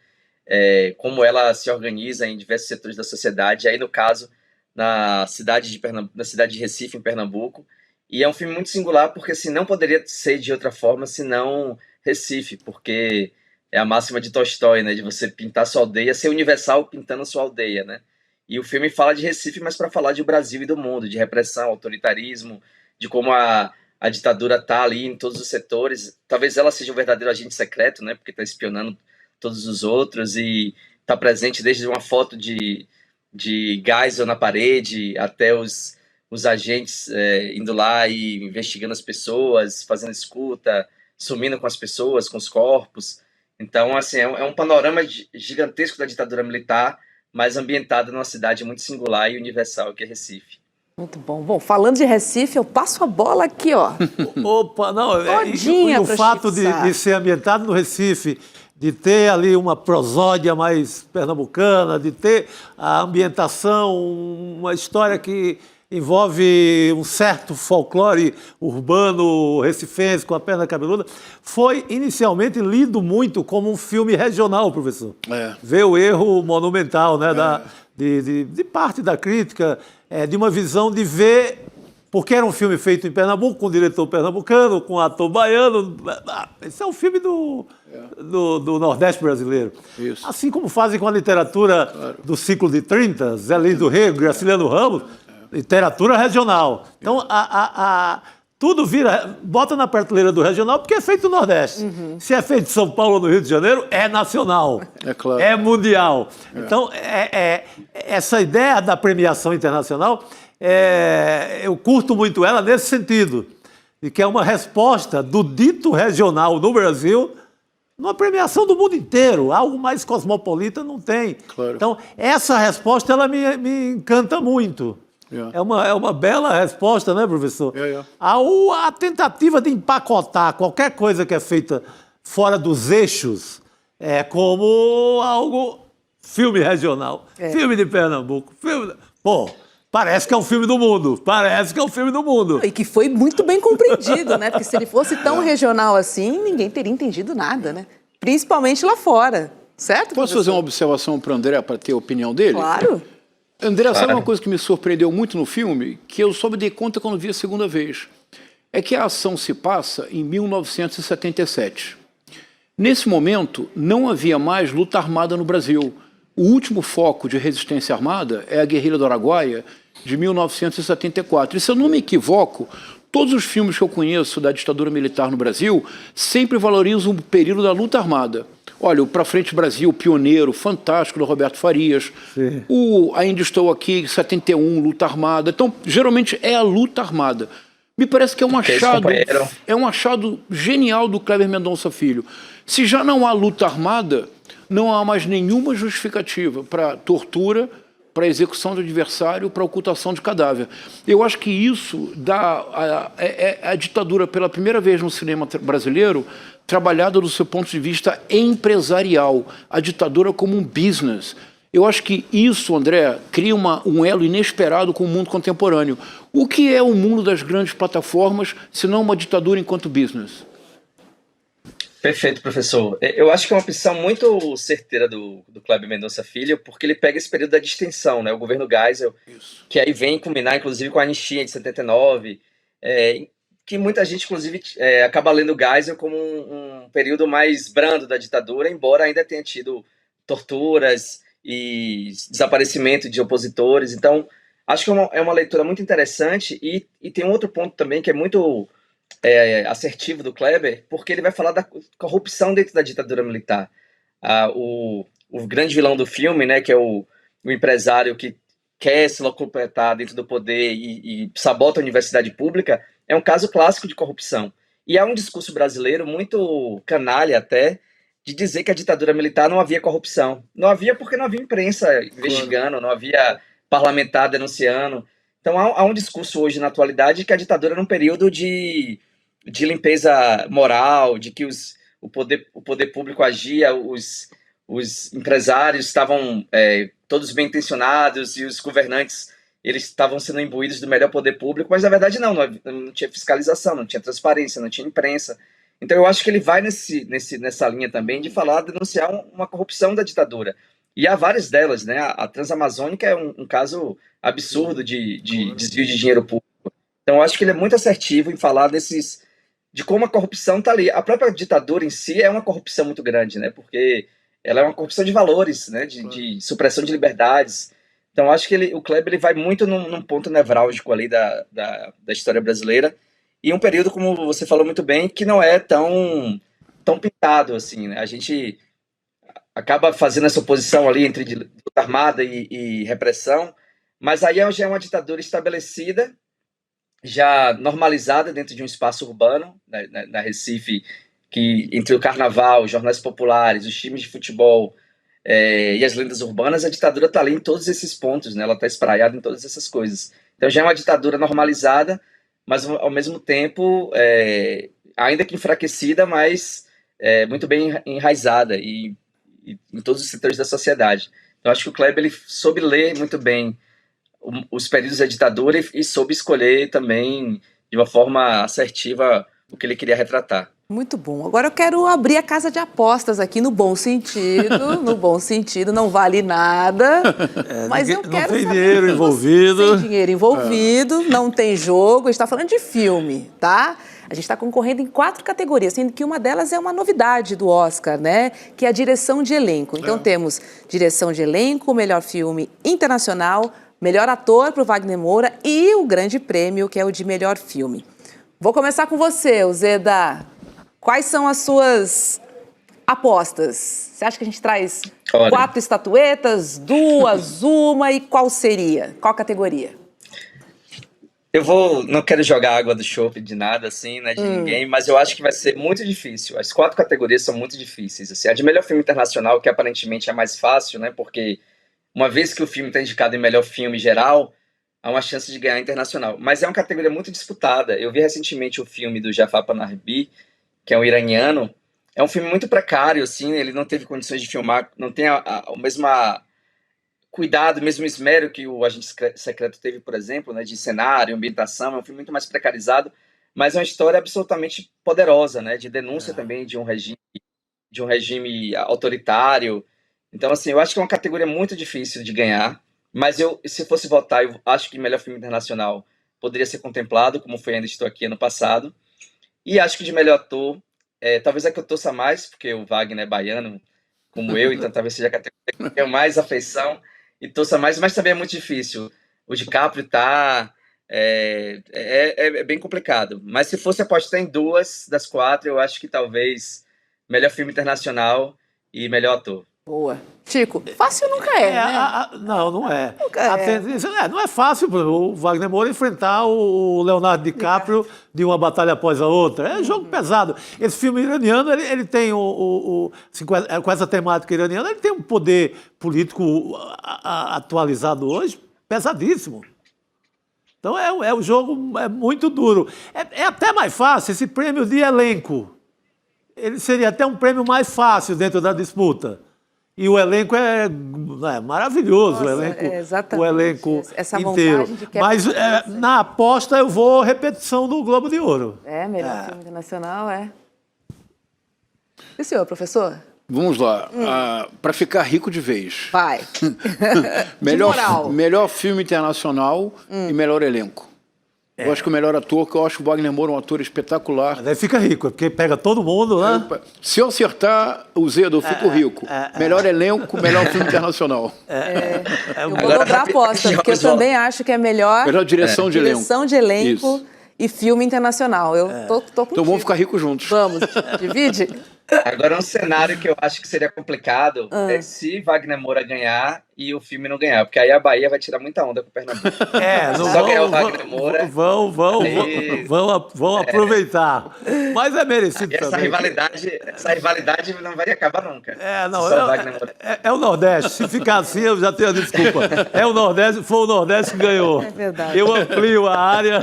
[SPEAKER 14] como ela se organiza em diversos setores da sociedade, aí no caso, na cidade de Recife, em Pernambuco. E é um filme muito singular, porque assim, não poderia ser de outra forma senão Recife, porque é a máxima de Tolstói, né, de você pintar sua aldeia, ser universal pintando sua aldeia, né? E o filme fala de Recife, mas para falar de Brasil e do mundo, de repressão, autoritarismo, de como a ditadura está ali em todos os setores. Talvez ela seja um verdadeiro agente secreto, né, porque está espionando todos os outros e está presente desde uma foto de Geisel na parede até os agentes indo lá e investigando as pessoas, fazendo escuta, sumindo com as pessoas, com os corpos. Então, assim, é um panorama gigantesco da ditadura militar, mas ambientado numa cidade muito singular e universal, que é Recife.
[SPEAKER 3] Muito bom. Bom, falando de Recife, eu passo a bola aqui, ó.
[SPEAKER 4] Opa, não,
[SPEAKER 3] Todinha
[SPEAKER 4] o fato de ser ambientado no Recife, de ter ali uma prosódia mais pernambucana, de ter a ambientação, uma história que envolve um certo folclore urbano recifense com a perna cabeluda, foi inicialmente lido muito como um filme regional, professor. Vê o erro monumental, né, de parte da crítica, de uma visão de ver, porque era um filme feito em Pernambuco, com um diretor pernambucano, com um ator baiano. Esse é um filme do Nordeste brasileiro.
[SPEAKER 6] Isso.
[SPEAKER 4] Assim como fazem com a literatura do ciclo de 30, Zé Lins do Rego, Graciliano Ramos, literatura regional. Então, tudo bota na prateleira do regional porque é feito no Nordeste. Se é feito em São Paulo ou no Rio de Janeiro, é nacional.
[SPEAKER 6] É claro.
[SPEAKER 4] É mundial. Então, essa ideia da premiação internacional, eu curto muito ela nesse sentido, de que é uma resposta do dito regional no Brasil numa premiação do mundo inteiro. Algo mais cosmopolita não tem.
[SPEAKER 6] Claro.
[SPEAKER 4] Então, essa resposta ela me encanta muito. É uma bela resposta, né, professor? A tentativa de empacotar qualquer coisa que é feita fora dos eixos como algo filme regional, filme de Pernambuco, Pô, parece que é um filme do mundo,
[SPEAKER 3] E que foi muito bem compreendido, né? Porque se ele fosse tão regional assim, ninguém teria entendido nada, né? Principalmente lá fora, certo?
[SPEAKER 6] Posso fazer uma observação para o André, para ter a opinião dele?
[SPEAKER 3] Claro.
[SPEAKER 6] André, sabe uma coisa que me surpreendeu muito no filme, que eu só me dei conta quando vi a segunda vez? É que a ação se passa em 1977. Nesse momento, não havia mais luta armada no Brasil. O último foco de resistência armada é a guerrilha do Araguaia, de 1974. E se eu não me equivoco, todos os filmes que eu conheço da ditadura militar no Brasil sempre valorizam o período da luta armada. Olha, o Pra Frente Brasil, pioneiro, fantástico, do Roberto Farias.
[SPEAKER 4] Sim.
[SPEAKER 6] O Ainda Estou Aqui, 71, luta armada. Então, geralmente é a luta armada. Me parece que é um achado genial do Kleber Mendonça Filho. Se já não há luta armada, não há mais nenhuma justificativa para tortura, para execução do adversário, para ocultação de cadáver. Eu acho que isso dá a ditadura pela primeira vez no cinema brasileiro trabalhada do seu ponto de vista empresarial, a ditadura como um business. Eu acho que isso, André, cria um elo inesperado com o mundo contemporâneo. O que é o mundo das grandes plataformas, se não uma ditadura enquanto business?
[SPEAKER 14] Perfeito, professor. Eu acho que é uma opção muito certeira do Kleber Mendonça Filho, porque ele pega esse período da distensão, né? O governo Geisel, que aí vem culminar, inclusive, com a anistia de 79, que muita gente, inclusive, acaba lendo Geisel como um período mais brando da ditadura, embora ainda tenha tido torturas e desaparecimento de opositores. Então, acho que é uma leitura muito interessante e tem um outro ponto também que é muito assertivo do Kleber, porque ele vai falar da corrupção dentro da ditadura militar. O grande vilão do filme, né, que é o empresário que quer se locupletar dentro do poder e sabota a universidade pública, é um caso clássico de corrupção. E há um discurso brasileiro muito canalha até, de dizer que a ditadura militar não havia corrupção. Não havia porque não havia imprensa investigando, não havia parlamentar denunciando. Então há um discurso hoje na atualidade que a ditadura era um período de limpeza moral, de que o poder público agia, os empresários estavam todos bem intencionados e os governantes eles estavam sendo imbuídos do melhor poder público, mas na verdade não tinha fiscalização, não tinha transparência, não tinha imprensa. Então eu acho que ele vai nessa linha também de denunciar uma corrupção da ditadura. E há várias delas, né? A Transamazônica é um caso absurdo de desvio de dinheiro público. Então eu acho que ele é muito assertivo em falar de como a corrupção está ali. A própria ditadura em si é uma corrupção muito grande, né? Porque ela é uma corrupção de valores, né? De supressão de liberdades. Então acho que o Kleber ele vai muito num ponto nevrálgico ali da história brasileira. E um período, como você falou muito bem, que não é tão pintado assim, né? A gente acaba fazendo essa oposição ali entre luta armada e repressão, mas aí já é uma ditadura estabelecida, já normalizada dentro de um espaço urbano, na Recife, que entre o carnaval, os jornais populares, os times de futebol e as lendas urbanas, a ditadura está ali em todos esses pontos, né? Ela está espraiada em todas essas coisas. Então já é uma ditadura normalizada, mas ao mesmo tempo, ainda que enfraquecida, mas muito bem enraizada e em todos os setores da sociedade. Então acho que o Kleber ele soube ler muito bem os períodos da ditadura e soube escolher também de uma forma assertiva o que ele queria retratar.
[SPEAKER 3] Muito bom. Agora eu quero abrir a casa de apostas aqui no bom sentido, não vale nada, mas eu quero
[SPEAKER 4] não tem
[SPEAKER 3] saber
[SPEAKER 4] dinheiro envolvido.
[SPEAKER 3] Tem dinheiro envolvido, não tem jogo, a gente está falando de filme, tá? A gente está concorrendo em 4 categorias, sendo que uma delas é uma novidade do Oscar, né? Que é a direção de elenco. Então temos direção de elenco, melhor filme internacional, melhor ator para o Wagner Moura e o grande prêmio, que é o de melhor filme. Vou começar com você, Uzeda. Quais são as suas apostas? Você acha que a gente traz 4 estatuetas, 2, uma e qual seria? Qual categoria?
[SPEAKER 14] Não quero jogar água do chope de nada, assim, né, de ninguém, mas eu acho que vai ser muito difícil. As 4 categorias são muito difíceis. Assim, a de melhor filme internacional, que aparentemente é mais fácil, né, porque uma vez que o filme está indicado em melhor filme geral, há uma chance de ganhar internacional. Mas é uma categoria muito disputada. Eu vi recentemente o filme do Jafar Panahi, que é um iraniano. É um filme muito precário, assim, ele não teve condições de filmar, não tem o mesmo cuidado, o mesmo esmero que o Agente Secreto teve, por exemplo, né, de cenário, ambientação. É um filme muito mais precarizado, mas é uma história absolutamente poderosa, né, de denúncia também de um regime autoritário. Então, assim, eu acho que é uma categoria muito difícil de ganhar, mas se fosse votar, eu acho que melhor filme internacional poderia ser contemplado, como foi Ainda Estou Aqui ano passado. E acho que de melhor ator, talvez a que eu torça mais, porque o Wagner é baiano, como eu, então talvez seja a categoria que eu tenha mais afeição e torça mais, mas também é muito difícil. O DiCaprio é bem complicado. Mas se fosse apostar em 2 das 4, eu acho que talvez melhor filme internacional e melhor ator.
[SPEAKER 3] Boa. Chico, fácil nunca é, né?
[SPEAKER 4] Não é.
[SPEAKER 3] Nunca é.
[SPEAKER 4] Não é fácil o Wagner Moura enfrentar o Leonardo DiCaprio de uma batalha após a outra. É jogo pesado. Esse filme iraniano, ele tem assim, com essa temática iraniana, ele tem um poder político atualizado hoje pesadíssimo. Então o jogo é muito duro. É até mais fácil esse prêmio de elenco. Ele seria até um prêmio mais fácil dentro da disputa. E o elenco é maravilhoso.
[SPEAKER 3] Nossa,
[SPEAKER 4] o elenco
[SPEAKER 3] essa
[SPEAKER 4] inteiro. Mas na aposta eu vou repetição do Globo de Ouro.
[SPEAKER 3] Melhor filme internacional, E o senhor, professor?
[SPEAKER 6] Vamos lá. Para ficar rico de vez.
[SPEAKER 3] Vai.
[SPEAKER 6] melhor filme internacional e melhor elenco. Eu acho que o melhor ator, que eu acho o Wagner Moura um ator espetacular.
[SPEAKER 4] Mas aí fica rico, porque pega todo mundo, né?
[SPEAKER 6] Se eu acertar o Zeda, eu fico rico. Melhor elenco, melhor filme internacional.
[SPEAKER 3] Eu vou dobrar a aposta, porque eu também acho que é melhor
[SPEAKER 6] direção de
[SPEAKER 3] elenco e filme internacional. Eu tô contigo.
[SPEAKER 6] Então vamos ficar ricos juntos.
[SPEAKER 3] Vamos. Divide?
[SPEAKER 14] Agora, um cenário que eu acho que seria complicado é se Wagner Moura ganhar e o filme não ganhar, porque aí a Bahia vai tirar muita onda com o Pernambuco.
[SPEAKER 4] Não
[SPEAKER 14] Só ganhar o Wagner Moura.
[SPEAKER 4] Vão aproveitar. Mas é merecido
[SPEAKER 14] Essa
[SPEAKER 4] também.
[SPEAKER 14] rivalidade não vai acabar nunca.
[SPEAKER 4] É o Nordeste. Se ficar assim, eu já tenho a desculpa. É o Nordeste, foi o Nordeste que ganhou.
[SPEAKER 3] É verdade.
[SPEAKER 4] Eu amplio a área.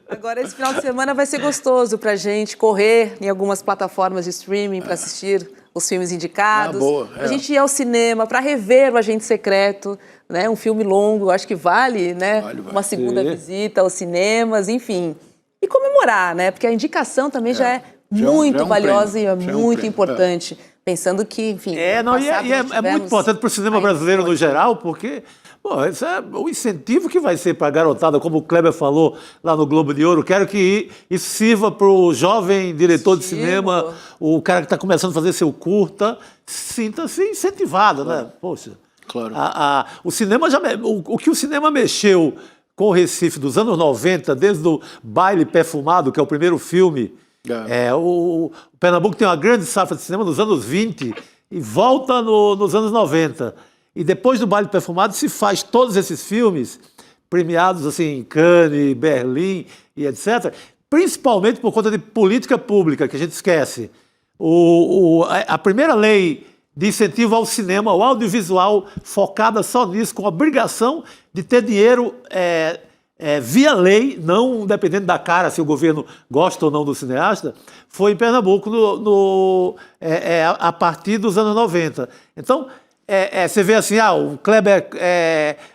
[SPEAKER 3] Agora, esse final de semana vai ser gostoso pra gente correr em algumas plataformas de streaming para assistir os filmes indicados. A gente ir ao cinema para rever o Agente Secreto, né? Um filme longo, acho que vale, né? Uma segunda visita aos cinemas, enfim. E comemorar, né? Porque a indicação também já é muito valiosa e é muito importante. Pensando que, enfim...
[SPEAKER 4] É muito importante para o cinema brasileiro no geral, porque... Pô, isso é o incentivo que vai ser para a garotada, como o Kleber falou lá no Globo de Ouro. Quero que isso sirva para o jovem diretor de cinema, o cara que está começando a fazer seu curta, sinta-se incentivado, né? Poxa,
[SPEAKER 6] claro.
[SPEAKER 4] O cinema o que o cinema mexeu com o Recife dos anos 90, desde o Baile Perfumado, que é o primeiro filme, o Pernambuco tem uma grande safra de cinema nos anos 20 e volta nos anos 90. E depois do Baile Perfumado se faz todos esses filmes premiados assim, em Cannes, Berlim e etc., principalmente por conta de política pública, que a gente esquece. A primeira lei de incentivo ao cinema, ao audiovisual, focada só nisso, com a obrigação de ter dinheiro via lei, não dependendo da cara, se o governo gosta ou não do cineasta, foi em Pernambuco a partir dos anos 90. Então, você vê assim, o Kleber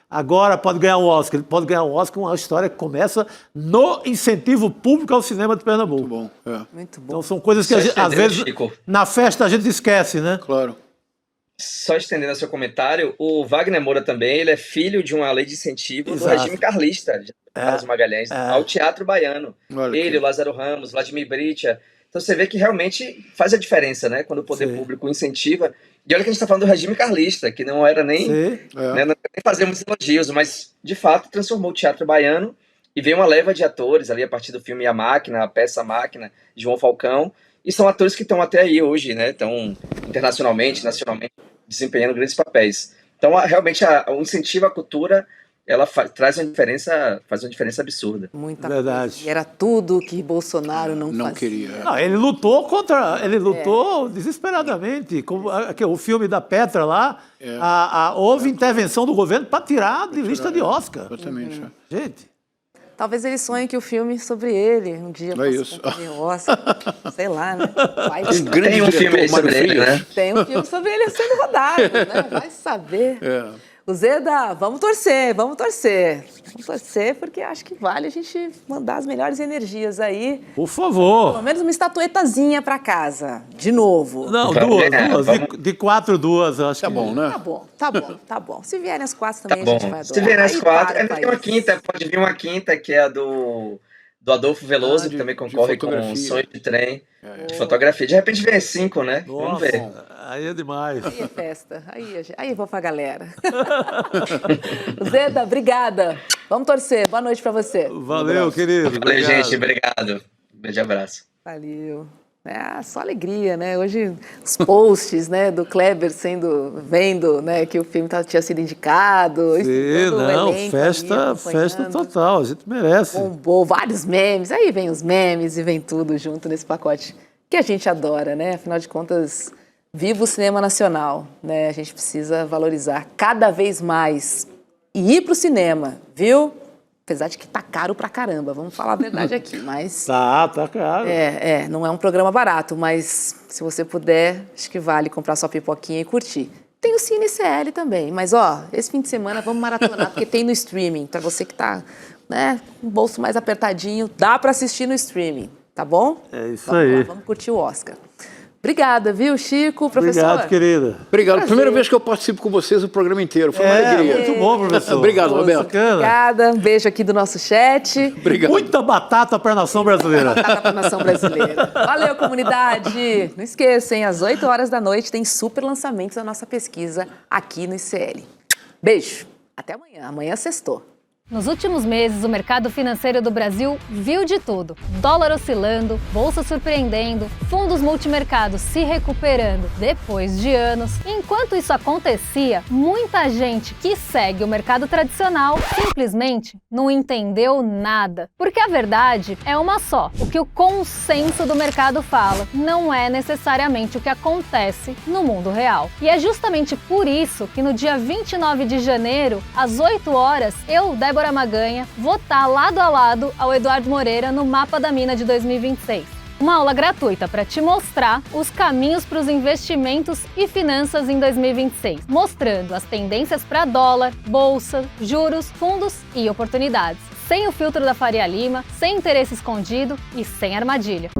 [SPEAKER 4] agora pode ganhar um Oscar. Ele pode ganhar um Oscar, uma história que começa no incentivo público ao cinema de Pernambuco.
[SPEAKER 6] Muito bom.
[SPEAKER 3] Muito bom.
[SPEAKER 4] Então são coisas que, às vezes, na festa a gente esquece, né?
[SPEAKER 6] Claro.
[SPEAKER 14] Só estendendo seu comentário, o Wagner Moura também, ele é filho de uma lei de incentivo do regime carlista, de Carlos Magalhães, ao teatro baiano. Ele, o Lázaro Ramos, Vladimir Britia. Então você vê que realmente faz a diferença, né? Quando o poder público incentiva. E olha que a gente está falando do regime carlista, que não era nem, não fazer muitos elogios, mas de fato transformou o teatro baiano e veio uma leva de atores ali a partir do filme A Máquina, a peça A Máquina, de João Falcão, e são atores que estão até aí hoje, né? Estão internacionalmente, nacionalmente, desempenhando grandes papéis. Então, realmente, o incentivo à cultura, ela faz uma diferença absurda.
[SPEAKER 3] Muita verdade. Coisa. E era tudo que Bolsonaro não fazia.
[SPEAKER 6] Queria.
[SPEAKER 4] Não, ele lutou desesperadamente. O filme da Petra lá, houve intervenção do governo para tirar de lista de Oscar.
[SPEAKER 6] Exatamente.
[SPEAKER 4] Gente.
[SPEAKER 3] Talvez ele sonhe que o filme sobre ele um dia possa concorrer ao Oscar. Sei lá, né?
[SPEAKER 14] Tem um filme sobre ele, né?
[SPEAKER 3] Tem um filme sobre ele sendo rodado, né? Vai saber. O Zeda, vamos torcer. Vamos torcer, porque acho que vale a gente mandar as melhores energias aí.
[SPEAKER 4] Por favor.
[SPEAKER 3] Pelo menos uma estatuetazinha para casa, de novo.
[SPEAKER 4] Não, duas. De 4, 2, acho que...
[SPEAKER 6] Tá bom, né?
[SPEAKER 3] Tá bom. Se vierem as 4 também, a gente vai adorar.
[SPEAKER 14] Se vierem as 4, ainda tem uma quinta, pode vir uma quinta, que é a do Adolfo Veloso, que também concorre com um Sonho de Trem, de fotografia. De repente vem 5, né?
[SPEAKER 4] Nossa,
[SPEAKER 14] vamos ver.
[SPEAKER 4] Aí é demais.
[SPEAKER 3] Aí é festa. Aí vou pra galera. Zeda, obrigada. Vamos torcer. Boa noite pra você.
[SPEAKER 4] Valeu, querido.
[SPEAKER 14] Valeu, gente. Obrigado. Beijo e abraço.
[SPEAKER 3] Valeu. Só alegria, né? Hoje os posts, né, do Kleber vendo, né, que o filme tinha sido indicado.
[SPEAKER 4] Sim, não, festa total, a gente merece.
[SPEAKER 3] Bombou, vários memes, aí vem os memes e vem tudo junto nesse pacote que a gente adora, né? Afinal de contas, viva o cinema nacional, né? A gente precisa valorizar cada vez mais e ir pro cinema, viu? Apesar de que tá caro pra caramba, vamos falar a verdade aqui, mas...
[SPEAKER 4] Tá caro.
[SPEAKER 3] Não é um programa barato, mas se você puder, acho que vale comprar sua pipoquinha e curtir. Tem o Cine CL também, mas esse fim de semana vamos maratonar, porque tem no streaming, pra você que tá, né, com o bolso mais apertadinho, dá pra assistir no streaming, tá bom?
[SPEAKER 4] É isso aí.
[SPEAKER 3] Vamos curtir o Oscar. Obrigada, viu, Chico, professor?
[SPEAKER 4] Obrigado, querida.
[SPEAKER 6] Obrigado. Primeira vez que eu participo com vocês o programa inteiro. Foi uma alegria.
[SPEAKER 4] Muito bom, professor.
[SPEAKER 6] Obrigado, Roberto.
[SPEAKER 3] Obrigada. Um beijo aqui do nosso chat.
[SPEAKER 6] Obrigado.
[SPEAKER 4] Muita batata para a nação brasileira.
[SPEAKER 3] Batata para a nação brasileira. Valeu, comunidade. Não esqueçam, às 8 horas da noite tem super lançamentos da nossa pesquisa aqui no ICL. Beijo. Até amanhã. Amanhã sextou.
[SPEAKER 15] Nos últimos meses, o mercado financeiro do Brasil viu de tudo. Dólar oscilando, bolsa surpreendendo, fundos multimercados se recuperando depois de anos. Enquanto isso acontecia, muita gente que segue o mercado tradicional simplesmente não entendeu nada. Porque a verdade é uma só. O que o consenso do mercado fala não é necessariamente o que acontece no mundo real. E é justamente por isso que no dia 29 de janeiro, às 8 horas, eu, Débora Maganha, vou estar lado a lado ao Eduardo Moreira no Mapa da Mina de 2026. Uma aula gratuita para te mostrar os caminhos para os investimentos e finanças em 2026, mostrando as tendências para dólar, bolsa, juros, fundos e oportunidades, sem o filtro da Faria Lima, sem interesse escondido e sem armadilha.